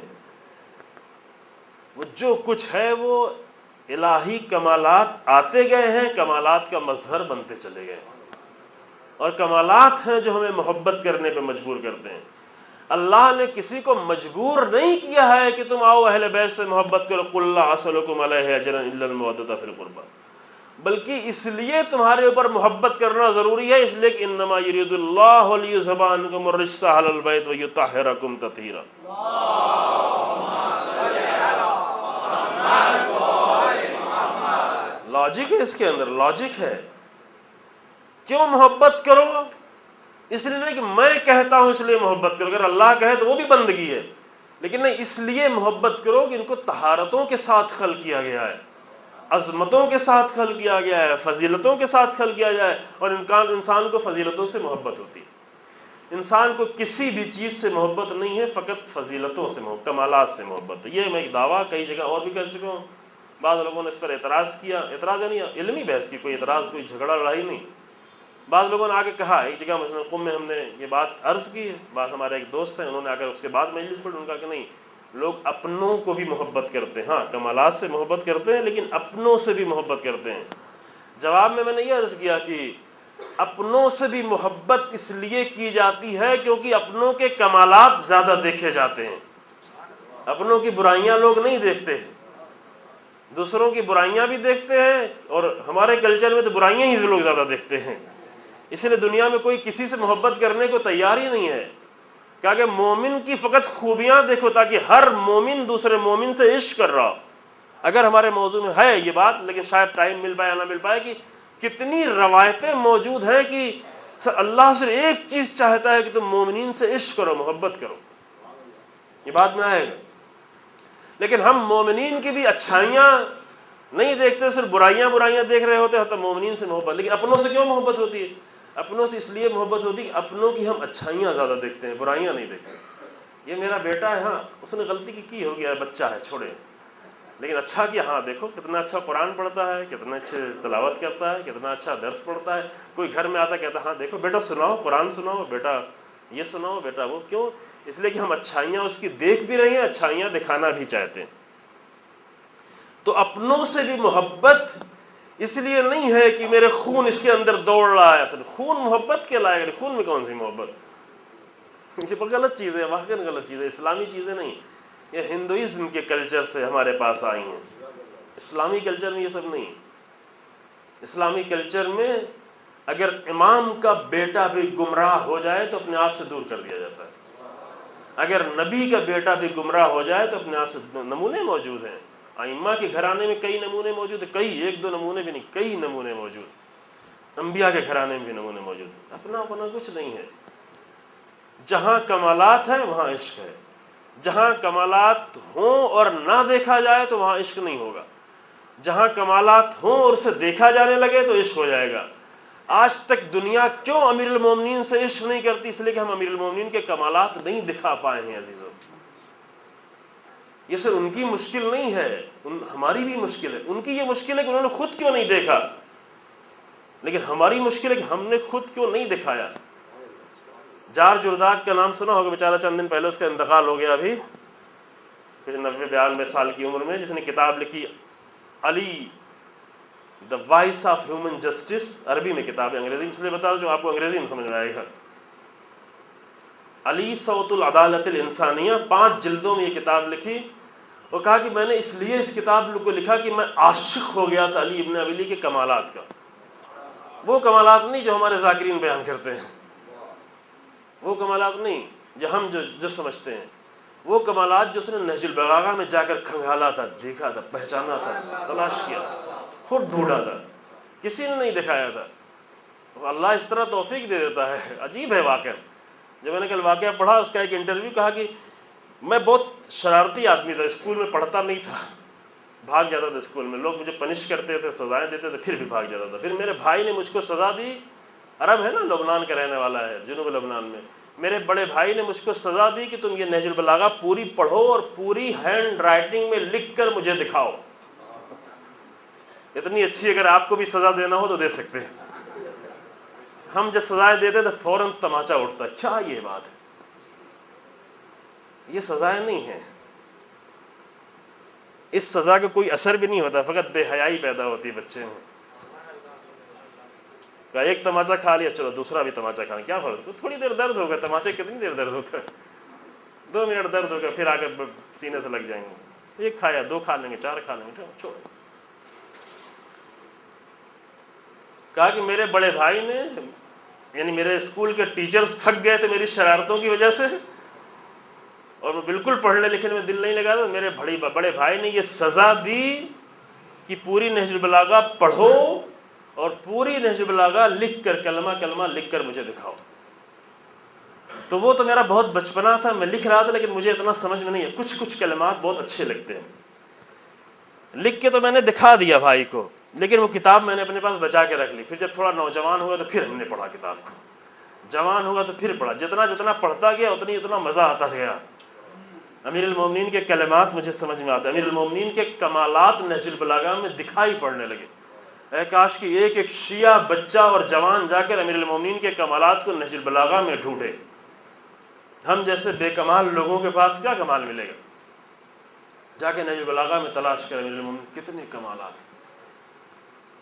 Speaker 1: وہ جو کچھ ہے وہ الہی کمالات آتے گئے ہیں، کمالات کا مظہر بنتے چلے گئے ہیں، اور کمالات ہیں جو ہمیں محبت کرنے پہ مجبور کرتے ہیں۔ اللہ نے کسی کو مجبور نہیں کیا ہے کہ تم آؤ اہل بیت سے محبت کرو، قل لا اسألکم علیہ اجرا الا المودۃ فی القربى، بلکہ اس لیے تمہارے اوپر محبت کرنا ضروری ہے، اس لیے کہ انما یرید اللہ لیذھب عنکم الرجس اہل البیت ویطہرکم تطہیرا۔ لاجک ہے اس کے اندر، لاجک ہے۔ کیوں محبت کرو؟ اس لیے نہیں کہ میں کہتا ہوں اس لیے محبت کرو، اگر اللہ کہے تو وہ بھی بندگی ہے، لیکن نہیں، اس لیے محبت کرو کہ ان کو طہارتوں کے ساتھ خلق کیا گیا ہے، عظمتوں کے ساتھ خلق کیا گیا ہے، فضیلتوں کے ساتھ خلق کیا جائے، اور انسان کو فضیلتوں سے محبت ہوتی ہے۔ انسان کو کسی بھی چیز سے محبت نہیں ہے، فقط فضیلتوں سے محبت، کمالات سے محبت ہے۔ یہ میں ایک دعویٰ کئی جگہ اور بھی کر چکا ہوں، بعض لوگوں نے اس پر اعتراض کیا، اعتراض یعنی علمی بحث کی، کوئی اعتراض کوئی جھگڑا لڑائی نہیں۔ بعض لوگوں نے آ کے کہا، ایک جگہ مثلا قم میں ہم نے یہ بات عرض کی ہے، بعض ہمارے ایک دوست ہیں، انہوں نے آ کر اس کے بعد مجلس پر ان کا کہ نہیں، لوگ اپنوں کو بھی محبت کرتے ہیں، ہاں کمالات سے محبت کرتے ہیں لیکن اپنوں سے بھی محبت کرتے ہیں۔ جواب میں نے یہ عرض کیا کہ اپنوں سے بھی محبت اس لیے کی جاتی ہے کیونکہ اپنوں کے کمالات زیادہ دیکھے جاتے ہیں، اپنوں کی برائیاں لوگ نہیں دیکھتے، دوسروں کی برائیاں بھی دیکھتے ہیں، اور ہمارے کلچر میں تو برائیاں ہی لوگ زیادہ دیکھتے ہیں، اس لیے دنیا میں کوئی کسی سے محبت کرنے کو تیار ہی نہیں ہے۔ کہا کہ مومن کی فقط خوبیاں دیکھو تاکہ ہر مومن دوسرے مومن سے عشق کر رہا ہو۔ اگر ہمارے موضوع میں ہے یہ بات، لیکن شاید ٹائم مل پائے یا نہ مل پائے، کہ کتنی روایتیں موجود ہیں کہ اللہ صرف ایک چیز چاہتا ہے کہ تم مومنین سے عشق کرو، محبت کرو، یہ بات میں آئے گا۔ لیکن ہم مومنین کی بھی اچھائیاں نہیں دیکھتے، صرف برائیاں دیکھ رہے ہوتے ہیں، حتی مومنین سے محبت۔ لیکن اپنوں سے کیوں محبت ہوتی ہے؟ اپنوں سے اس لیے محبت ہوتی ہے کہ اپنوں کی ہم اچھائیاں زیادہ دیکھتے ہیں، برائیاں نہیں دیکھتے۔ یہ میرا بیٹا ہے، ہاں اس نے غلطی کی ہو گیا، بچہ ہے، چھوڑے، لیکن اچھا کیا، ہاں دیکھو کتنا اچھا قرآن پڑھتا ہے، کتنا اچھے تلاوت کرتا ہے، کتنا اچھا درس پڑھتا ہے۔ کوئی گھر میں آتا کہتا ہاں دیکھو بیٹا سناؤ قرآن، سناؤ بیٹا یہ سناؤ بیٹا وہ۔ کیوں؟ اس لیے کہ ہم اچھائیاں اس کی دیکھ بھی رہے ہیں، اچھائیاں دکھانا بھی چاہتے ہیں۔ تو اپنوں سے بھی محبت اس لیے نہیں ہے کہ میرے خون اس کے اندر دوڑ رہا ہے، اصل خون محبت کے لائے گا، خون میں کون سی محبت؟ یہ غلط چیز ہے، واقعی غلط چیز ہے، اسلامی چیزیں نہیں، یہ ہندوازم کے کلچر سے ہمارے پاس آئی ہیں، اسلامی کلچر میں یہ سب نہیں۔ اسلامی کلچر میں اگر امام کا بیٹا بھی گمراہ ہو جائے تو اپنے آپ سے دور کر دیا جاتا ہے، اگر نبی کا بیٹا بھی گمراہ ہو جائے تو اپنے آپ سے، نمونے موجود ہیں ائمہ کے گھرانے میں، کئی نمونے موجود ہیں، کئی، ایک دو نمونے بھی نہیں، کئی نمونے موجود، انبیاء کے گھرانے میں بھی نمونے موجود ہیں۔ اپنا کچھ نہیں ہے، جہاں کمالات ہیں وہاں عشق ہے، جہاں کمالات ہوں اور نہ دیکھا جائے تو وہاں عشق نہیں ہوگا۔ جہاں کمالات ہوں اور اسے دیکھا جانے لگے تو عشق ہو جائے گا۔ آج تک دنیا کیوں امیر المومنین سے عشق نہیں کرتی؟ اس لیے کہ ہم امیر المومنین کے کمالات نہیں دکھا پائے ہیں عزیزوں۔ یہ صرف ان کی مشکل نہیں ہے، ہماری بھی مشکل ہے۔ ان کی یہ مشکل ہے کہ انہوں نے خود کیوں نہیں دیکھا، لیکن ہماری مشکل ہے کہ ہم نے خود کیوں نہیں دکھایا۔ جار جرداق کا نام سنا ہوگا، بیچارہ چند دن پہلے اس کا انتقال ہو گیا، ابھی کچھ 90-92 سال کی عمر میں، جس نے کتاب لکھی Ali the voice of human justice, Arabi میں کتاب ہے، انگریزی میں اس لیے بتا رہا ہوں جو آپ کو انگریزی میں سمجھ میں آئے گا۔ علی صوت العدالت الانسانیہ، 5 جلدوں میں یہ کتاب لکھی۔ وہ کہا کہ میں نے اس لیے اس کتاب کو لکھا کہ میں عاشق ہو گیا تھا علی ابن ابی طالب کے کمالات کا۔ وہ کمالات نہیں جو ہمارے ذاکرین بیان کرتے ہیں، وہ کمالات نہیں جو ہم جو سمجھتے ہیں، وہ کمالات جو اس نے نہج البلاغہ میں جا کر کھنگالا تھا، دیکھا تھا، پہچانا تھا، تلاش کیا تھا، خود ڈھونڈا تھا، کسی نے نہیں دکھایا تھا۔ اللہ اس طرح توفیق دے دیتا ہے، عجیب ہے واقعہ۔ جب میں نے کل واقعہ پڑھا، اس کا ایک انٹرویو، کہا کہ میں بہت شرارتی آدمی تھا، اسکول میں پڑھتا نہیں تھا، بھاگ جاتا تھا اسکول میں، لوگ مجھے پنش کرتے تھے، سزائیں دیتے تھے، پھر بھی بھاگ جاتا تھا۔ پھر میرے بھائی نے مجھ کو سزا دی، عرب ہے نا، لبنان کا رہنے والا ہے، جنوب لبنان میں، میرے بڑے بھائی نے مجھ کو سزا دی کہ تم یہ نہج البلاغہ پوری پڑھو اور پوری ہینڈ رائٹنگ میں لکھ کر مجھے دکھاؤ۔ اتنی اچھی اگر آپ کو بھی سزا دینا ہو تو دے سکتے ہیں۔ ہم جب سزائیں دیتے تو فوراً تماچا اٹھتا ہے، کیا یہ بات ہے؟ یہ سزائیں نہیں ہیں، اس سزا کا کوئی اثر بھی نہیں ہوتا، فقط بے حیائی پیدا ہوتی ہے بچے میں۔ کہا ایک تماچا کھا لیا، چلو دوسرا بھی تماچا کھا لیا، کیا فرق؟ تھوڑی دیر درد ہوگا، تماچے کتنی دیر درد ہوتا ہے؟ 2 منٹ درد ہوگا، پھر آگے سینے سے لگ جائیں گے۔ ایک کھایا، 2 کھا لیں گے، 4 کھا لیں گے، چھوڑو۔ کہا کہ میرے بڑے بھائی نے، یعنی میرے اسکول کے ٹیچرز تھک گئے تھے میری شرارتوں کی وجہ سے، اور میں بالکل پڑھنے لکھنے میں دل نہیں لگا تھا۔ میرے بڑے بھائی نے یہ سزا دی کہ پوری نہج البلاغہ پڑھو اور پوری نہج البلاغہ لکھ کر، کلمہ کلمہ لکھ کر مجھے دکھاؤ۔ تو وہ تو میرا بہت بچپنا تھا، میں لکھ رہا تھا، لیکن مجھے اتنا سمجھ میں نہیں ہے، کچھ کلمات بہت اچھے لگتے ہیں، لکھ کے تو میں نے دکھا دیا بھائی کو، لیکن وہ کتاب میں نے اپنے پاس بچا کے رکھ لی۔ پھر جب تھوڑا نوجوان ہوا تو پھر ہم نے پڑھا کتاب کو، جوان ہوگا تو پھر پڑھا، جتنا پڑھتا گیا اتنا مزہ آتا گیا۔ امیر المومنین کے کلمات مجھے سمجھ میں آتے ہیں، امیر المومنین کے کمالات نہج البلاغہ میں دکھائی پڑنے لگے۔ اے کاش کہ ایک شیعہ بچہ اور جوان جا کر امیر المومنین کے کمالات کو نہج البلاغہ میں ڈھونڈے۔ ہم جیسے بے کمال لوگوں کے پاس کیا کمال ملے گا؟ جا کے نہج البلاغہ میں تلاش کر امیر المومنین کتنے کمالات،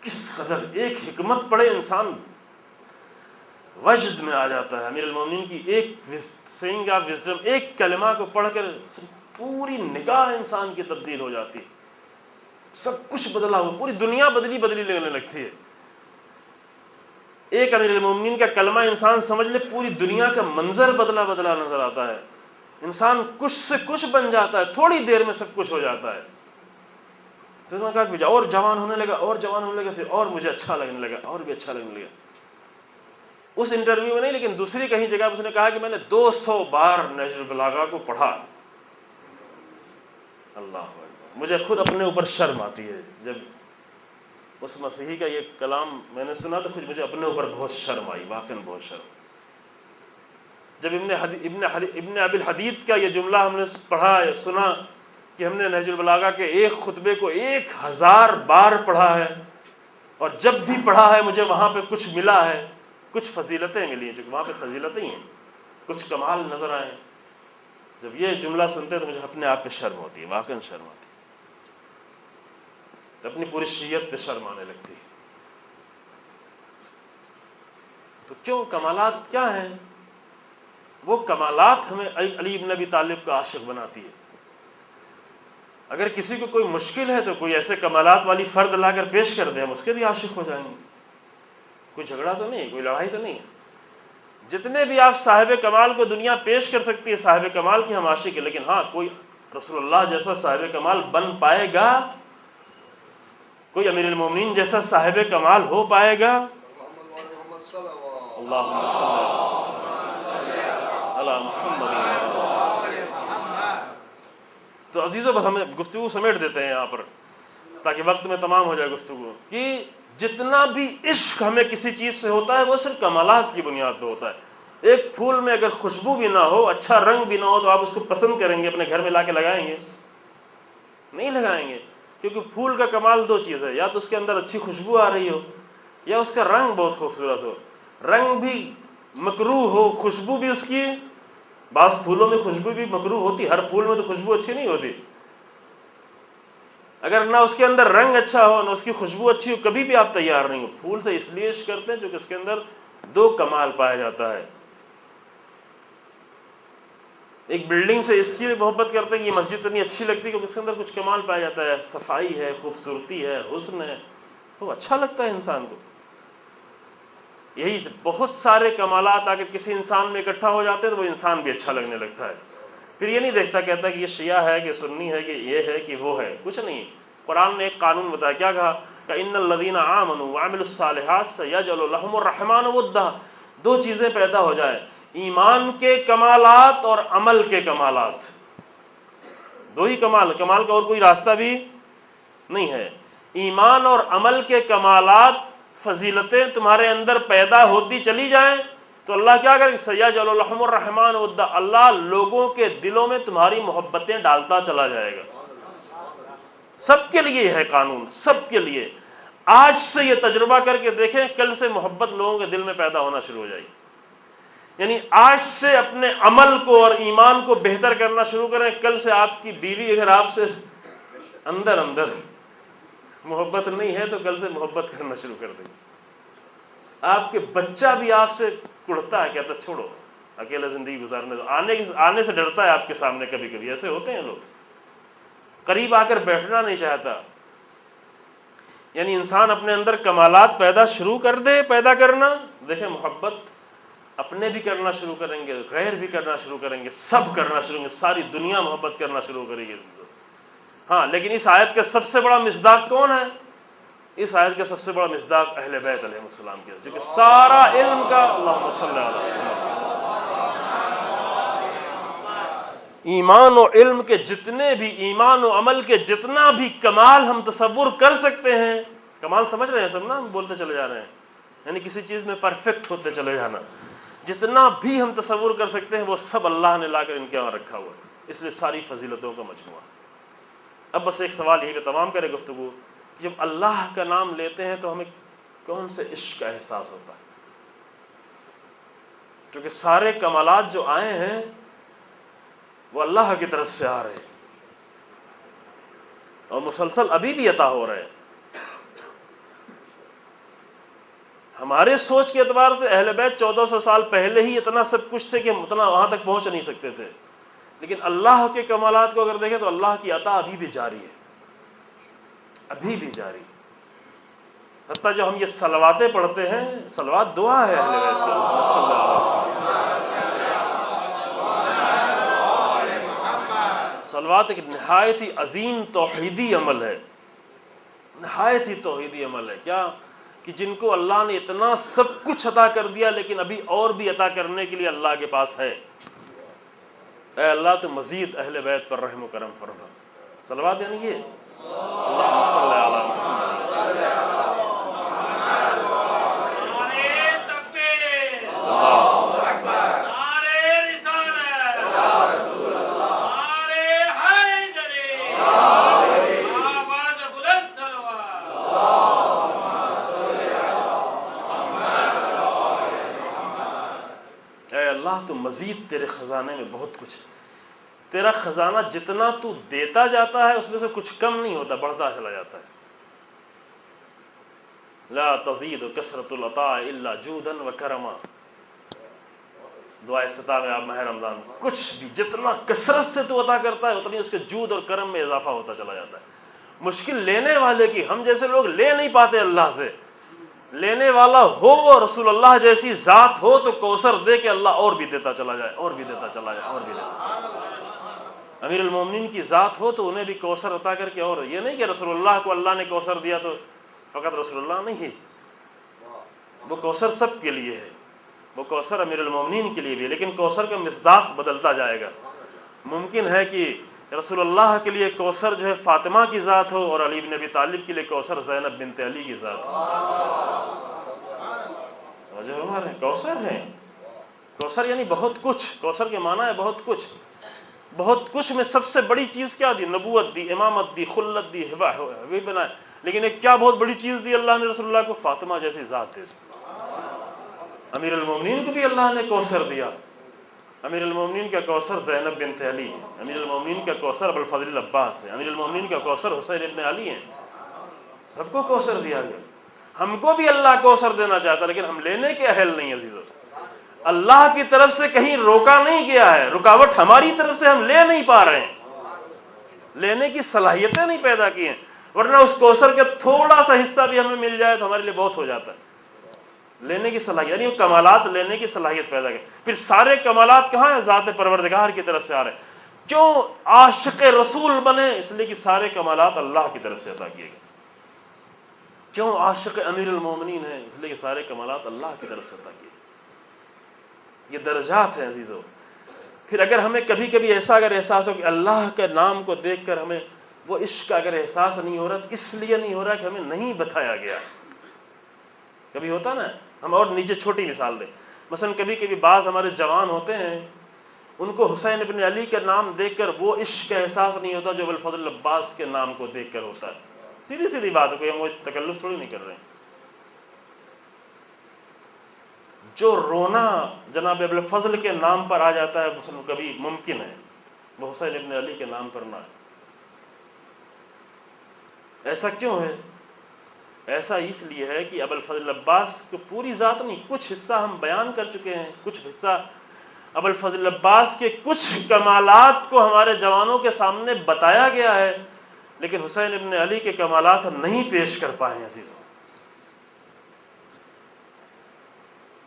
Speaker 1: کس قدر ایک حکمت پڑھے انسان وجد میں آ جاتا ہے۔ امیر المومنین کی ایک سینگ آف وزڈم، ایک کلمہ کو پڑھ کر پوری نگاہ انسان کی تبدیل ہو جاتی ہے، سب کچھ بدلا ہوا، پوری دنیا بدلی لگنے لگتی ہے۔ ایک امیر المومنین کا کلمہ انسان سمجھ لے، پوری دنیا کا منظر بدلا نظر آتا ہے، انسان کچھ سے کچھ بن جاتا ہے، تھوڑی دیر میں سب کچھ ہو جاتا ہے۔ تو انہوں نے کہا کہ اور جوان ہونے لگا، پھر اور مجھے اچھا لگنے لگا، اور بھی اچھا لگنے لگا۔ اس انٹرویو میں نہیں، لیکن دوسری کہیں جگہ اس نے کہا کہ میں نے 200 بار نہج البلاغہ کو پڑھا۔ اللہ اکبر، مجھے خود اپنے اوپر شرم آتی ہے، جب اس مسیحی کا یہ کلام میں نے سنا تو خود مجھے اپنے اوپر بہت شرم آئی، واقعاً بہت شرم۔ جب ابن ابی الحدید کا یہ جملہ ہم نے پڑھا، سنا کہ ہم نے نہج البلاغہ کے ایک خطبے کو 1000 بار پڑھا ہے، اور جب بھی پڑھا ہے مجھے وہاں پہ کچھ ملا ہے، کچھ فضیلتیں ملی ہیں، چونکہ وہاں پہ فضیلتیں ہی ہیں، کچھ کمال نظر آئے۔ جب یہ جملہ سنتے ہیں تو مجھے اپنے آپ پہ شرم ہوتی ہے، واقعاً شرم آتی ہے، تو اپنی پوری شیعت پہ شرم آنے لگتی ہے۔ تو کیوں؟ کمالات کیا ہیں؟ وہ کمالات ہمیں علی ابن ابی طالب کا عاشق بناتی ہے۔ اگر کسی کو کوئی مشکل ہے تو کوئی ایسے کمالات والی فرد لا کر پیش کر دے، ہم اس کے بھی عاشق ہو جائیں گے۔ کوئی جھگڑا تو نہیں، کوئی لڑائی تو نہیں۔ جتنے بھی آپ صاحب کمال کو دنیا پیش کر سکتی ہے، صاحب کمال کی ہم عاشق ہیں، لیکن ہاں کوئی رسول اللہ جیسا صاحب کمال بن پائے گا، کوئی امیر المومنین جیسا صاحب کمال ہو پائے گا؟ اللہم صلی علی محمد۔ تو عزیزو، بس ہم گفتگو سمیٹ دیتے ہیں یہاں پر۔ تاکہ وقت میں تمام ہو جائے گفتگو، کہ جتنا بھی عشق ہمیں کسی چیز سے ہوتا ہے وہ صرف کمالات کی بنیاد پہ ہوتا ہے۔ ایک پھول میں اگر خوشبو بھی نہ ہو، اچھا رنگ بھی نہ ہو، تو آپ اس کو پسند کریں گے، اپنے گھر میں لا کے لگائیں گے؟ نہیں لگائیں گے، کیونکہ پھول کا کمال دو چیز ہے، یا تو اس کے اندر اچھی خوشبو آ رہی ہو، یا اس کا رنگ بہت خوبصورت ہو۔ رنگ بھی مکروہ ہو، خوشبو بھی اس کی، بعض پھولوں میں خوشبو بھی مکروہ ہوتی، ہر پھول میں تو خوشبو اچھی نہیں ہوتی۔ اگر نہ اس کے اندر رنگ اچھا ہو نہ اس کی خوشبو اچھی ہو، کبھی بھی آپ تیار نہیں ہو۔ پھول سے اس لیے عشق کرتے ہیں کیونکہ اس کے اندر دو کمال پایا جاتا ہے۔ ایک بلڈنگ سے اس لیے محبت کرتے ہیں کہ یہ مسجد اتنی اچھی لگتی ہے کیونکہ اس کے اندر کچھ کمال پایا جاتا ہے، صفائی ہے، خوبصورتی ہے، حسن ہے، وہ اچھا لگتا ہے انسان کو۔ یہی بہت سارے کمالات اگر کسی انسان میں اکٹھا ہو جاتے ہیں تو وہ انسان بھی اچھا لگنے لگتا ہے۔ پھر یہ نہیں دیکھتا کہتا کہ یہ شیعہ ہے کہ سنی ہے کہ یہ ہے کہ وہ ہے، کچھ نہیں۔ قرآن نے ایک قانون بتایا، کیا کہا؟ کہ ان الذین آمنوا وعملوا الصالحات سیجعل لهم الرحمن ودا۔ دو چیزیں پیدا ہو جائے، ایمان کے کمالات اور عمل کے کمالات، دو ہی کمال کا اور کوئی راستہ بھی نہیں ہے۔ ایمان اور عمل کے کمالات، فضیلتیں تمہارے اندر پیدا ہوتی چلی جائیں تو اللہ کیا کرے؟ سیجعل لهم الرحمن ودا، اللہ لوگوں کے دلوں میں تمہاری محبتیں ڈالتا چلا جائے گا۔ سب کے لیے ہے قانون، سب کے لیے۔ آج سے یہ تجربہ کر کے دیکھیں، کل سے محبت لوگوں کے دل میں پیدا ہونا شروع ہو جائے گی۔ یعنی آج سے اپنے عمل کو اور ایمان کو بہتر کرنا شروع کریں، کل سے آپ کی بیوی اگر آپ سے اندر محبت نہیں ہے تو کل سے محبت کرنا شروع کر دیں گے۔ آپ کے بچہ بھی آپ سے کڑھتا ہے، کہتا چھوڑو اکیلا زندگی گزارنے دو، آنے سے ڈرتا ہے آپ کے سامنے، کبھی کبھی ایسے ہوتے ہیں لوگ، قریب آ کر بیٹھنا نہیں چاہتا۔ یعنی انسان اپنے اندر کمالات پیدا شروع کر دے، پیدا کرنا، دیکھیں محبت اپنے بھی کرنا شروع کریں گے، غیر بھی کرنا شروع کریں گے، سب کرنا شروع کریں گے، ساری دنیا محبت کرنا شروع کرے گی۔ ہاں، لیکن اس آیت کا سب سے بڑا مصداق کون ہے؟ اس آیت کا سب سے بڑا مصداق اہل بیت علیہ السلام کے، جو کہ سارا علم کا، اللہم صلی علی محمد، ایمان و علم کے جتنے بھی، ایمان و عمل کے جتنا بھی کمال ہم تصور کر سکتے ہیں، کمال سمجھ رہے ہیں سب نا، ہم بولتے چلے جا رہے ہیں، یعنی کسی چیز میں پرفیکٹ ہوتے چلے جانا، جتنا بھی ہم تصور کر سکتے ہیں وہ سب اللہ نے لا کر ان کے وہاں رکھا ہوا ہے، اس لیے ساری فضیلتوں کا مجموعہ۔ اب بس ایک سوال یہی کہ تمام کرے گفتگو، جب اللہ کا نام لیتے ہیں تو ہمیں کون سے عشق کا احساس ہوتا ہے؟ کیونکہ سارے کمالات جو آئے ہیں وہ اللہ کی طرف سے آ رہے ہیں اور مسلسل ابھی بھی عطا ہو رہے ہیں۔ ہمارے سوچ کے اعتبار سے اہل بیت 1400 سال پہلے ہی اتنا سب کچھ تھے کہ ہم اتنا وہاں تک پہنچ نہیں سکتے تھے، لیکن اللہ کے کمالات کو اگر دیکھیں تو اللہ کی عطا ابھی بھی جاری ہے، ابھی بھی جاری۔ حتیٰ جو ہم یہ صلواتیں پڑھتے ہیں، صلوات دعا ہے اہل بیت کی، اللہم صلی اللہ علیہ وسلم۔ صلوات ایک نہایت ہی عظیم توحیدی عمل ہے، نہایت ہی توحیدی عمل ہے۔ کیا کہ جن کو اللہ نے اتنا سب کچھ عطا کر دیا لیکن ابھی اور بھی عطا کرنے کے لیے اللہ کے پاس ہے۔ اے اللہ تو مزید اہل بیت پر رحم و کرم فرما۔ صلوات یعنی یہ، اللہم صلی علی محمد۔ تو مزید تیرے خزانے میں بہت کچھ ہے، تیرا خزانہ جتنا تو دیتا جاتا ہے اس میں سے کچھ کم نہیں ہوتا، بڑھتا چلا جاتا ہے۔ لا تزید کثرت العطاء الا جودا وکرما، دعا افتتاح میں آپ ماہ رمضان، کچھ بھی جتنا کثرت سے تو عطا کرتا ہے اتنی اس کے جود اور کرم میں اضافہ ہوتا چلا جاتا ہے۔ مشکل لینے والے کی، ہم جیسے لوگ لے نہیں پاتے اللہ سے، لینے والا ہو اور رسول اللہ جیسی ذات ہو تو کوثر دے کے اللہ اور بھی دیتا چلا جائے، اور بھی دیتا چلا جائے، اور بھی دیتا چلا جائے۔ امیر المومنین کی ذات ہو تو انہیں بھی کوثر عطا کر کے، اور یہ نہیں کہ رسول اللہ کو اللہ نے کوثر دیا تو فقط رسول اللہ نہیں، وہ کوثر سب کے لیے ہے، وہ کوثر امیر المومنین کے لیے بھی ہے، لیکن کوثر کا مصداق بدلتا جائے گا۔ ممکن ہے کہ رسول اللہ کے لیے کوثر جو ہے فاطمہ کی ذات ہو، اور علی بن ابی طالب کے لیے کوثر زینب بنت علی کی ذات ہو۔ ہمارے کوثر ہیں، کوثر یعنی بہت کچھ، کوثر کے معنی ہے بہت کچھ۔ بہت کچھ میں سب سے بڑی چیز کیا دی؟ نبوت دی، امامت دی، خلت دی، حبیب بنائے۔ لیکن ایک کیا بہت بڑی چیز دی اللہ نے رسول اللہ کو؟ فاطمہ جیسی ذات دے دی۔ امیر المومنین کو بھی اللہ نے کوثر دیا۔ امیر المومنین کا کوثر زینب بنت علی ہے، امیر المومنین کا کوثر ابو الفضل العباس ہے، امیر المومنین کا کوثر حسین ابن علی ہیں۔ سب کو کوثر دیا گیا۔ ہم کو بھی اللہ کوثر دینا چاہتا، لیکن ہم لینے کے اہل نہیں عزیزو۔ اللہ کی طرف سے کہیں روکا نہیں گیا ہے، رکاوٹ ہماری طرف سے، ہم لے نہیں پا رہے ہیں، لینے کی صلاحیتیں نہیں پیدا کی ہیں، ورنہ اس کوثر کے تھوڑا سا حصہ بھی ہمیں مل جائے تو ہمارے لیے بہت ہو جاتا ہے۔ لینے کی صلاحیت یعنی وہ کمالات لینے کی صلاحیت پیدا کی۔ پھر سارے کمالات کہاں ہیں؟ ذات پروردگار کی طرف سے آ رہے ہیں۔ کیوں عاشق رسول بنے؟ اس لیے کہ سارے کمالات اللہ کی طرف سے عطا کیے گئے۔ کیوں عاشق امیر المومنین ہیں؟ اس لیے کہ سارے کمالات اللہ کی طرف سے عطا کیے گئے۔ یہ درجات ہیں عزیزو۔ پھر اگر ہمیں کبھی کبھی ایسا اگر احساس ہو کہ اللہ کے نام کو دیکھ کر ہمیں وہ عشق کا اگر احساس نہیں ہو رہا، تو اس لیے نہیں ہو رہا کہ ہمیں نہیں بتایا گیا۔ کبھی ہوتا نا، ہم اور نیچے چھوٹی مثال دیں، مثلا کبھی کبھی بعض ہمارے جوان ہوتے ہیں، ان کو حسین ابن علی کے نام دیکھ کر وہ عشق کا احساس نہیں ہوتا جو ابو الفضل العباس کے نام کو دیکھ کر ہوتا ہے۔ سیدھی سیدھی بات ہے، کوئی ہم وہ تکلف تھوڑی نہیں کر رہے ہیں۔ جو رونا جناب ابو الفضل کے نام پر آ جاتا ہے، مثلا کبھی ممکن ہے وہ حسین ابن علی کے نام پر نہ ہے۔ ایسا کیوں ہے؟ ایسا اس لیے ہے کہ ابو الفضل عباس کو پوری ذات نہیں، کچھ حصہ ہم بیان کر چکے ہیں، کچھ حصہ ابو الفضل عباس کے کچھ کمالات کو ہمارے جوانوں کے سامنے بتایا گیا ہے، لیکن حسین ابن علی کے کمالات ہم نہیں پیش کر پائے ہیں عزیزوں۔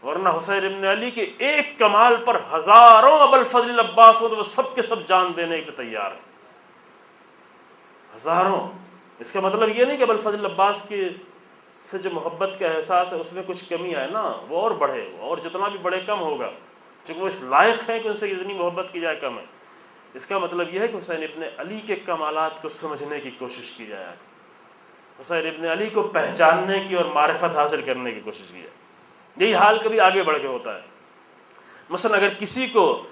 Speaker 1: ورنہ حسین ابن علی کے ایک کمال پر ہزاروں ابو الفضل عباس ہو تو وہ سب کے سب جان دینے کے تیار ہیں، ہزاروں۔ اس کا مطلب یہ نہیں کہ ابو الفضل عباس کے سے جو محبت کا احساس ہے اس میں کچھ کمی آئے، نا، وہ اور بڑھے، اور جتنا بھی بڑھے کم ہوگا، چونکہ وہ اس لائق ہیں کہ ان سے جتنی محبت کی جائے کم ہے۔ اس کا مطلب یہ ہے کہ حسین ابن علی کے کمالات کو سمجھنے کی کوشش کی جائے، حسین ابن علی کو پہچاننے کی اور معرفت حاصل کرنے کی کوشش کی جائے۔ یہی حال کبھی آگے بڑھ کے ہوتا ہے۔ مثلا اگر کسی کو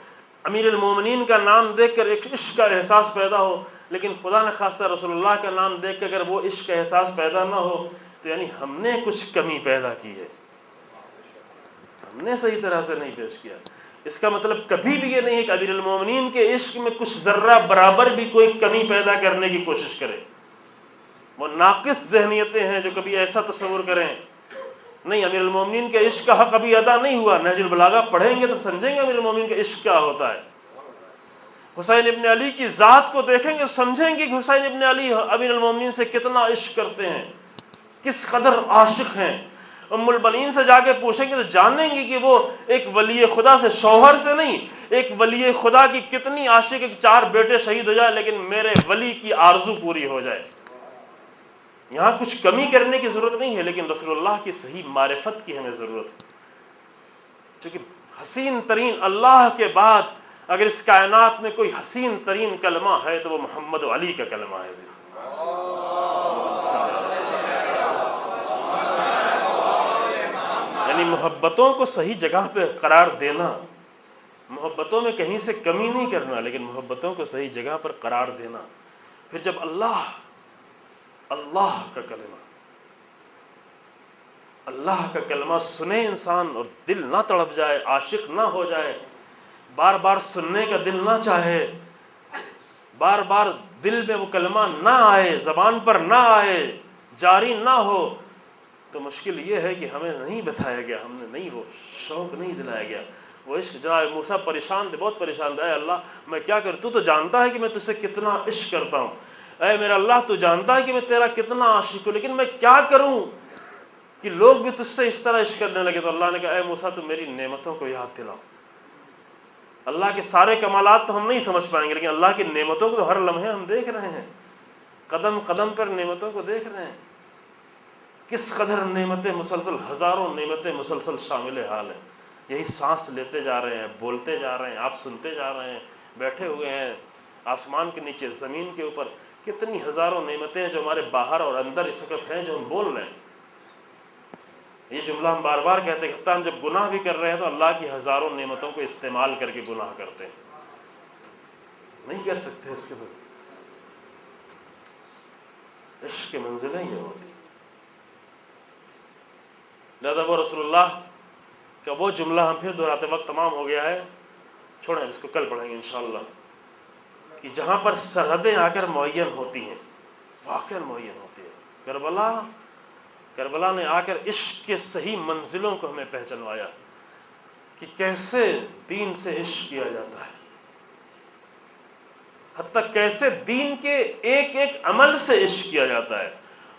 Speaker 1: امیر المومنین کا نام دیکھ کر ایک عشق کا احساس پیدا ہو، لیکن خدا نہ خواستہ رسول اللہ کا نام دیکھ کر اگر وہ عشق کا احساس پیدا نہ ہو، تو یعنی ہم نے کچھ کمی پیدا کی ہے، ہم نے صحیح طرح سے نہیں پیش کیا۔ اس کا مطلب کبھی بھی یہ نہیں ہے کہ امیر المومنین کے عشق میں کچھ ذرہ برابر بھی کوئی کمی پیدا کرنے کی کوشش کرے۔ وہ ناقص ذہنیتیں ہیں جو کبھی ایسا تصور کریں، نہیں، امیر المومنین کے عشق کا حق ابھی ادا نہیں ہوا۔ نہج البلاغہ پڑھیں گے تو سمجھیں گے امیر المومنین کا عشق کیا ہوتا ہے۔ حسین ابن علی کی ذات کو دیکھیں گے، سمجھیں گے کہ حسین ابن علی امیر المومنین سے کتنا عشق کرتے ہیں، کس قدر عاشق ہیں۔ ام البنین سے جا کے پوچھیں گے تو جانیں گے کہ وہ ایک ولی خدا سے، شوہر سے نہیں، ایک ولی خدا کی کتنی عاشق ہے کہ 4 بیٹے شہید ہو جائے لیکن میرے ولی کی آرزو پوری ہو جائے۔ یہاں کچھ کمی کرنے کی ضرورت نہیں ہے، لیکن رسول اللہ کی صحیح معرفت کی ہمیں ضرورت ہے۔ چونکہ حسین ترین اللہ کے بعد اگر اس کائنات میں کوئی حسین ترین کلمہ ہے تو وہ محمد و علی کا کلمہ ہے عزیز۔ یعنی محبتوں کو صحیح جگہ پہ قرار دینا، محبتوں میں کہیں سے کمی نہیں کرنا، لیکن محبتوں کو صحیح جگہ پر قرار دینا۔ پھر جب اللہ کا کلمہ، اللہ کا کلمہ سنے انسان اور دل نہ تڑپ جائے، عاشق نہ ہو جائے، بار بار سننے کا دل نہ چاہے، بار بار دل میں وہ کلمہ نہ آئے، زبان پر نہ آئے، جاری نہ ہو، تو مشکل یہ ہے کہ ہمیں نہیں بتایا گیا، ہم نے نہیں، وہ شوق نہیں دلایا گیا، وہ عشق۔ جناب موسیٰ پریشان تھے، بہت پریشان تھے، اے اللہ میں کیا کروں، تو جانتا ہے کہ میں تجھ سے کتنا عشق کرتا ہوں، اے میرا اللہ تو جانتا ہے کہ میں تیرا کتنا عاشق ہوں، لیکن میں کیا کروں کہ لوگ بھی تجھ سے اس طرح عشق کرنے لگے۔ تو اللہ نے کہا، اے موسیٰ تو میری نعمتوں کو یاد دلاؤ۔ اللہ کے سارے کمالات تو ہم نہیں سمجھ پائیں گے، لیکن اللہ کی نعمتوں کو تو ہر لمحے ہم دیکھ رہے ہیں، قدم قدم پر نعمتوں کو دیکھ رہے ہیں۔ کس قدر نعمتیں مسلسل، ہزاروں نعمتیں مسلسل شامل حال ہیں۔ یہی سانس لیتے جا رہے ہیں، بولتے جا رہے ہیں، آپ سنتے جا رہے ہیں، بیٹھے ہوئے ہیں، آسمان کے نیچے، زمین کے اوپر کتنی ہزاروں نعمتیں ہیں جو ہمارے باہر اور اندر اس وقت ہیں، جو ہم بول رہے ہیں۔ یہ جملہ ہم بار بار کہتے ہیں، حتیٰ ہم جب گناہ بھی کر رہے ہیں تو اللہ کی ہزاروں نعمتوں کو استعمال کر کے گناہ کرتے ہیں، نہیں کر سکتے اس کے بعد۔ عشق کی منزلیں یہ ہوتی، لہذا وہ رسول اللہ کا وہ جملہ ہم پھر دہراتے، وقت تمام ہو گیا ہے، چھوڑیں اس کو کل پڑھیں گے انشاءاللہ، کہ جہاں پر سرحدیں آ کر معین ہوتی ہیں، واقعا معین ہوتی ہے۔ کربلا نے آ کر عشق کے صحیح منزلوں کو ہمیں پہچنوایا کہ کیسے دین سے عشق کیا جاتا ہے، حتیٰ کیسے دین کے ایک ایک عمل سے عشق کیا جاتا ہے۔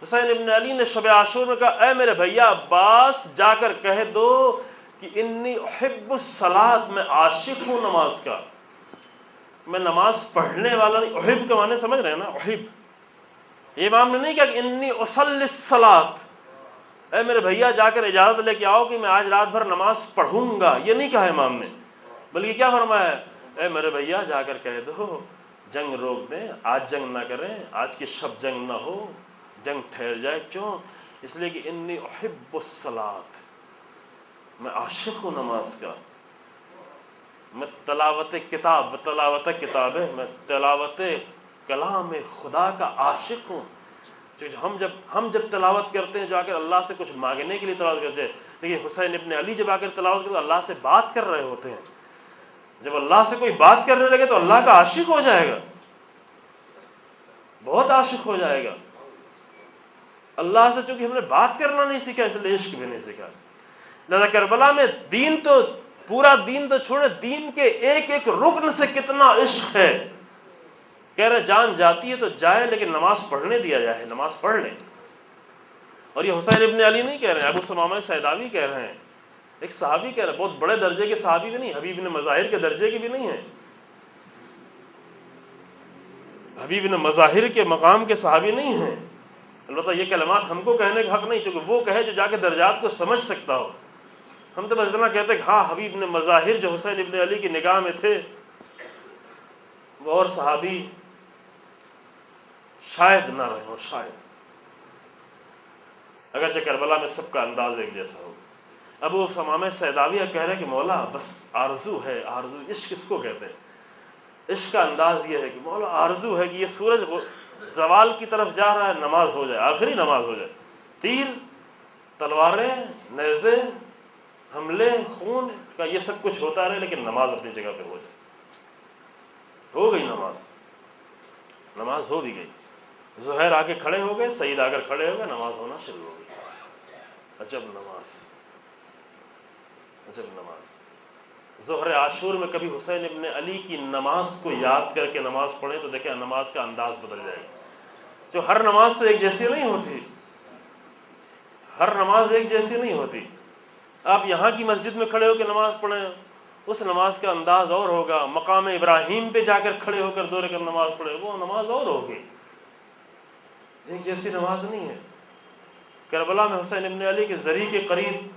Speaker 1: حسین ابن علی نے شب عاشور میں کہا، اے میرے بھیا عباس، جا کر کہہ دو کہ انی احب الصلاۃ، میں عاشق ہوں نماز کا، میں نماز پڑھنے والا نہیں۔ احب کے معنی سمجھ رہے ہیں نا، احب۔ امام نے نہیں کہا کہ انی اصلی الصلاۃ، اے میرے بھیا جا کر اجازت لے کے آؤ کہ میں آج رات بھر نماز پڑھوں گا، یہ نہیں کہا امام نے، بلکہ کیا فرمایا، اے میرے بھیا جا کر کہہ دو جنگ روک دیں، آج جنگ نہ کریں، آج کی شب جنگ نہ ہو، جنگ ٹھہر جائے۔ کیوں؟ اس لیے کہ انی احب الصلاۃ، میں عاشق ہوں نماز کا، میں تلاوت کتاب ہے، میں تلاوت کلام خدا کا عاشق ہوں۔ ہم جب تلاوت کرتے ہیں جو آ کر اللہ سے کچھ مانگنے کے لیے تلاوت کرتے ہیں، لیکن حسین ابن علی جب آ کر تلاوت کرتے ہیں اللہ سے بات کر رہے ہوتے ہیں۔ جب اللہ سے کوئی بات کرنے لگے تو اللہ کا عاشق ہو جائے گا، بہت عاشق ہو جائے گا۔ اللہ سے چونکہ ہم نے بات کرنا نہیں سیکھا، اس لیے عشق بھی نہیں سیکھا۔ لہذا کربلا میں دین تو پورا دین تو چھوڑے، دین کے ایک ایک رکن سے کتنا عشق ہے۔ کہہ رہے جان جاتی ہے تو جائے، لیکن نماز پڑھنے دیا جائے، نماز پڑھ لیں۔ اور یہ حسین ابن علی نہیں کہہ رہے ہیں، ابو ثمامہ سیداوی کہہ رہے ہیں، ایک صحابی کہہ رہے ہیں، بہت بڑے درجے کے صحابی بھی نہیں، حبیب بن مظاہر کے درجے کے بھی نہیں ہیں، حبیب بن مظاہر کے مقام کے صحابی نہیں ہیں۔ البتہ یہ کلمات ہم کو کہنے کا حق نہیں، چونکہ وہ کہے جو جا کے درجات کو سمجھ سکتا ہو۔ ہم تو بس اتنا کہتے کہ ہاں حبیب بن مظاہر جو حسین ابن علی کی نگاہ میں تھے، وہ اور صحابی شاید نہ رہے ہوں، شاید، اگرچہ کربلا میں سب کا انداز ایک جیسا ہو۔ ابو ثمامہ سیداوی کہہ رہے کہ مولا بس آرزو ہے، آرزو، عشق کس کو کہتے ہیں؟ عشق کا انداز یہ ہے کہ مولا آرزو ہے کہ یہ سورج زوال کی طرف جا رہا ہے، نماز ہو جائے، آخری نماز ہو جائے، تیر، تلواریں، نیزے، حملے، خون کا یہ سب کچھ ہوتا رہے، لیکن نماز اپنی جگہ پہ ہو جائے۔ ہو گئی نماز، نماز ہو بھی گئی، زہیر آ کے کھڑے ہو گئے، سعید آ کر کھڑے ہو گئے، نماز ہونا شروع ہو گئی۔ عجب نماز، عجب نماز۔ ظہر عاشور میں کبھی حسین ابن علی کی نماز کو یاد کر کے نماز پڑھیں تو دیکھیں نماز کا انداز بدل جائے گا۔ جو ہر نماز تو ایک جیسی نہیں ہوتی، ہر نماز ایک جیسی نہیں ہوتی۔ آپ یہاں کی مسجد میں کھڑے ہو کے نماز پڑھیں، اس نماز کا انداز اور ہوگا۔ مقام ابراہیم پہ جا کر کھڑے ہو کر 2 رکعت نماز پڑھے، وہ نماز اور ہوگی، ایک جیسی نماز نہیں ہے۔ کربلا میں حسین ابن علی کے زری کے قریب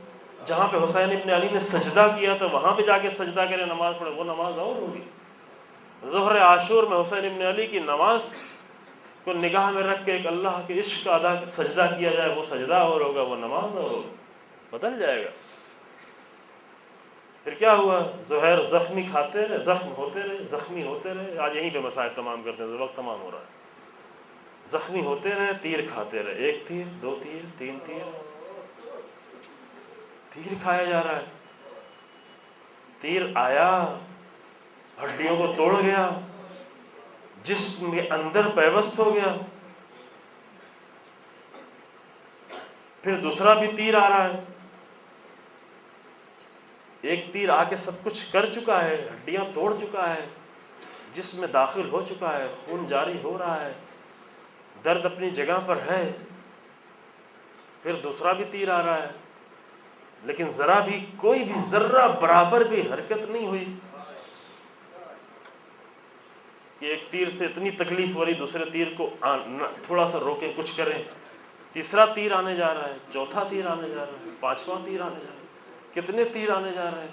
Speaker 1: جہاں پہ حسین ابن علی نے سجدہ کیا تو وہاں پہ جا کے سجدہ کرے نماز پڑھے، وہ نماز اور ہوگی۔ ظہر عاشور میں حسین ابن علی کی نماز کو نگاہ میں رکھ کے ایک اللہ کے عشق کا سجدہ کیا جائے، وہ سجدہ اور ہوگا، وہ نماز اور ہوگا، بدل جائے گا۔ پھر کیا ہوا؟ زہیر زخمی کھاتے رہے، زخم ہوتے رہے، زخمی ہوتے رہے۔ آج یہیں پہ مسائل تمام کرتے ہیں، وقت تمام ہو رہا ہے۔ زخمی ہوتے رہے، تیر کھاتے رہے، 1 تیر، 2 تیر، 3 تیر، تیر کھایا جا رہا ہے۔ تیر آیا، ہڈیوں کو توڑ گیا، جسم کے اندر پیوست ہو گیا۔ پھر دوسرا بھی تیر آ رہا ہے، ایک تیر آ کے سب کچھ کر چکا ہے، ہڈیاں توڑ چکا ہے، جسم میں داخل ہو چکا ہے، خون جاری ہو رہا ہے، درد اپنی جگہ پر ہے۔ پھر دوسرا بھی تیر آ رہا ہے، لیکن ذرا بھی کوئی بھی ذرہ برابر بھی حرکت نہیں ہوئی کہ ایک تیر سے اتنی تکلیف ہو رہی دوسرے تیر کو تھوڑا سا روکیں، کچھ کریں۔ تیسرا تیر آنے جا رہا ہے، چوتھا تیر آنے جا رہا ہے، 5واں تیر آنے جا رہا ہے، کتنے تیر آنے جا رہے ہیں،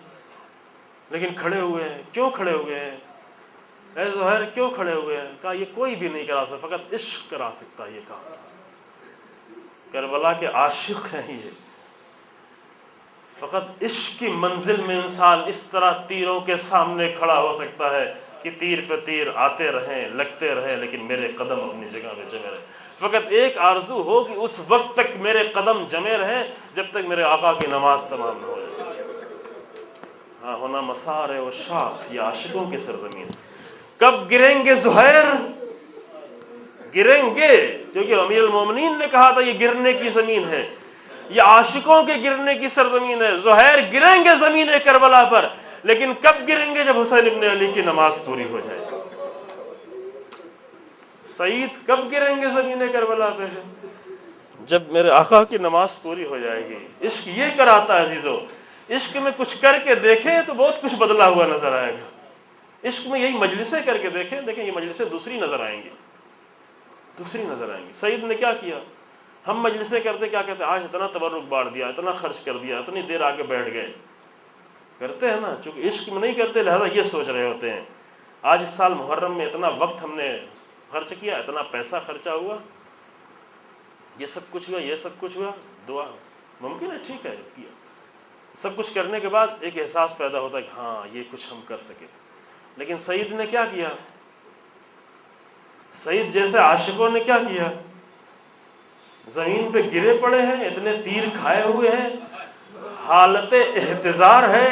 Speaker 1: لیکن کھڑے ہوئے ہیں۔ کیوں کھڑے ہوئے ہیں؟ اے زہیر کیوں کھڑے ہوئے ہیں؟ کہا یہ کوئی بھی نہیں کرا سکتا، فقط عشق کرا سکتا ہے یہ کام۔ کربلا کے عاشق ہیں یہ، فقط عشق کی منزل میں انسان اس طرح تیروں کے سامنے کھڑا ہو سکتا ہے کہ تیر پہ تیر آتے رہیں، لگتے رہیں، لیکن میرے قدم اپنی جگہ پہ جمے رہیں۔ فقط ایک آرزو ہو کہ اس وقت تک میرے قدم جمے رہیں جب تک میرے آقا کی نماز تمام نہ ہو جائے۔ ہاں ہونا مسار ہے وہ شاخ، یہ عاشقوں کی سرزمین۔ کب گریں گے زہیر؟ گریں گے، کیونکہ امیر المومنین نے کہا تھا یہ گرنے کی زمین ہے، یہ عاشقوں کے گرنے کی سرزمین ہے۔ زہیر گریں گے زمین کربلا پر، لیکن کب گریں گے؟ جب حسین ابن علی کی نماز پوری ہو جائے۔ سعید کب گریں گے زمین کربلا پہ؟ جب میرے آقا کی نماز پوری ہو جائے گی۔ عشق یہ کراتا ہے عزیزو، عشق میں کچھ کر کے دیکھیں تو بہت کچھ بدلا ہوا نظر آئے گا۔ عشق میں یہی مجلسیں کر کے دیکھیں یہ مجلسیں دوسری نظر آئیں گی، دوسری نظر آئیں گی۔ سعید نے کیا کیا؟ ہم مجلسیں کرتے کیا کہتے ہیں؟ آج اتنا تبرک بانٹ دیا، اتنا خرچ کر دیا، اتنی دیر آ کے بیٹھ گئے، کرتے ہیں نا، چونکہ عشق میں نہیں کرتے لہذا یہ سوچ رہے ہوتے ہیں آج اس سال محرم میں اتنا وقت ہم نے خرچ کیا، اتنا پیسہ خرچہ ہوا، یہ سب کچھ ہوا، یہ سب کچھ ہوا۔ دعا ممکن ہے، ٹھیک ہے، کیا سب کچھ کرنے کے بعد ایک احساس پیدا ہوتا ہے کہ ہاں یہ کچھ ہم کر سکے۔ لیکن سعید نے کیا کیا؟ سعید جیسے عاشقوں نے کیا کیا؟ زمین پہ گرے پڑے ہیں، اتنے تیر کھائے ہوئے ہیں، حالت احتضار ہے،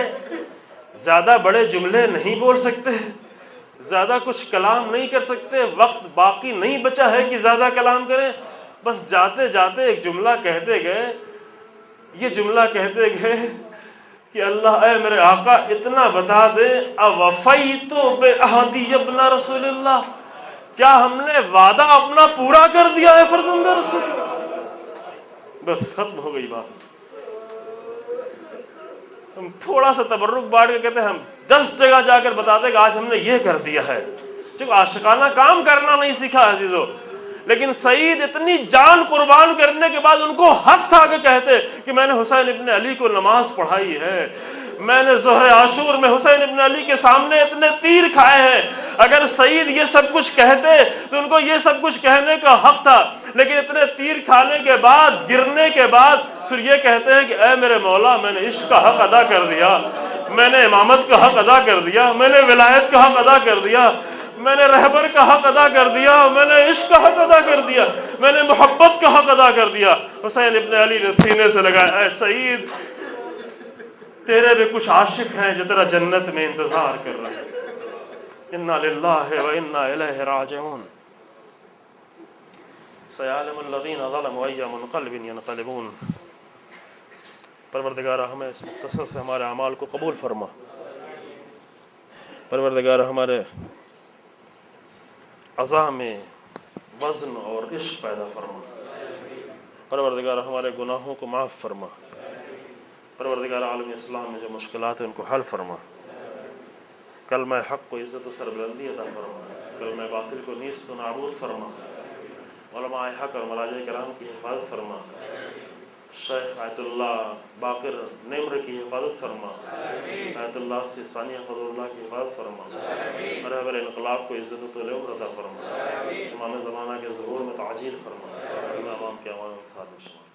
Speaker 1: زیادہ بڑے جملے نہیں بول سکتے، زیادہ کچھ کلام نہیں کر سکتے، وقت باقی نہیں بچا ہے کہ زیادہ کلام کریں، بس جاتے جاتے ایک جملہ کہتے گئے، یہ جملہ کہتے گئے کہ اللہ اے میرے آقا اتنا بتا دے، اوفیت بعہدی ابن رسول اللہ، کیا ہم نے وعدہ اپنا پورا کر دیا ہے فرزند رسول؟ بس ختم ہو گئی بات۔ ہم تھوڑا سا تبرک بانٹ کے کہتے ہیں ہم 10 جگہ جا کر بتاتے کہ آج ہم نے یہ کر دیا ہے، چونکہ عاشقانہ کام کرنا نہیں سیکھا عزیزو۔ لیکن سعید اتنی جان قربان کرنے کے بعد ان کو حق تھا کہ کہتے کہ میں نے حسین ابن علی کو نماز پڑھائی ہے، میں نے ظہر عاشور میں حسین ابن علی کے سامنے اتنے تیر کھائے ہیں۔ اگر سعید یہ سب کچھ کہتے تو ان کو یہ سب کچھ کہنے کا حق تھا، لیکن اتنے تیر کھانے کے بعد، گرنے کے بعد پھر یہ کہتے ہیں کہ اے میرے مولا میں نے عشق کا حق ادا کر دیا، میں نے امامت کا حق ادا کر دیا، میں نے ولایت کا حق ادا کر دیا، میں نے رہبر کا حق ادا کر دیا، میں نے عشق کا حق ادا کر دیا، میں نے محبت کا حق ادا کر دیا۔ حسین ابن علی نے سینے سے لگایا، اے سعید تیرے بھی کچھ عاشق ہیں جو تیرا جنت میں انتظار کر رہے ہیں۔ انا للہ و انا الیہ راجعون۔ سیعلم الذین ظلموا ای منقلب ینقلبون۔ پروردگار ہمیں اس مختصر سے ہمارے اعمال کو قبول فرما، پروردگار ہمارے اعضاء میں وزن اور عشق پیدا فرما، پروردگار ہمارے گناہوں کو معاف فرما، پروردگار عالم اسلام میں جو مشکلات ہیں ان کو حل فرما، کلمہ حق کو عزت و سربلندی عطا فرما، کلمہ باطل کو نیست و نابود فرما، علماء حق اور مراجع کرام کی حفاظت فرما، شیخ آیت اللہ باقر نیمر کی حفاظت فرما، آیت اللہ سیستانی فضل اللہ کی حفاظت فرما، رہبر انقلاب کو عزت و طول عمر عطا فرما، امام زمانہ کے ظہور میں تعجیل فرما، امام کے امان صاحب شما۔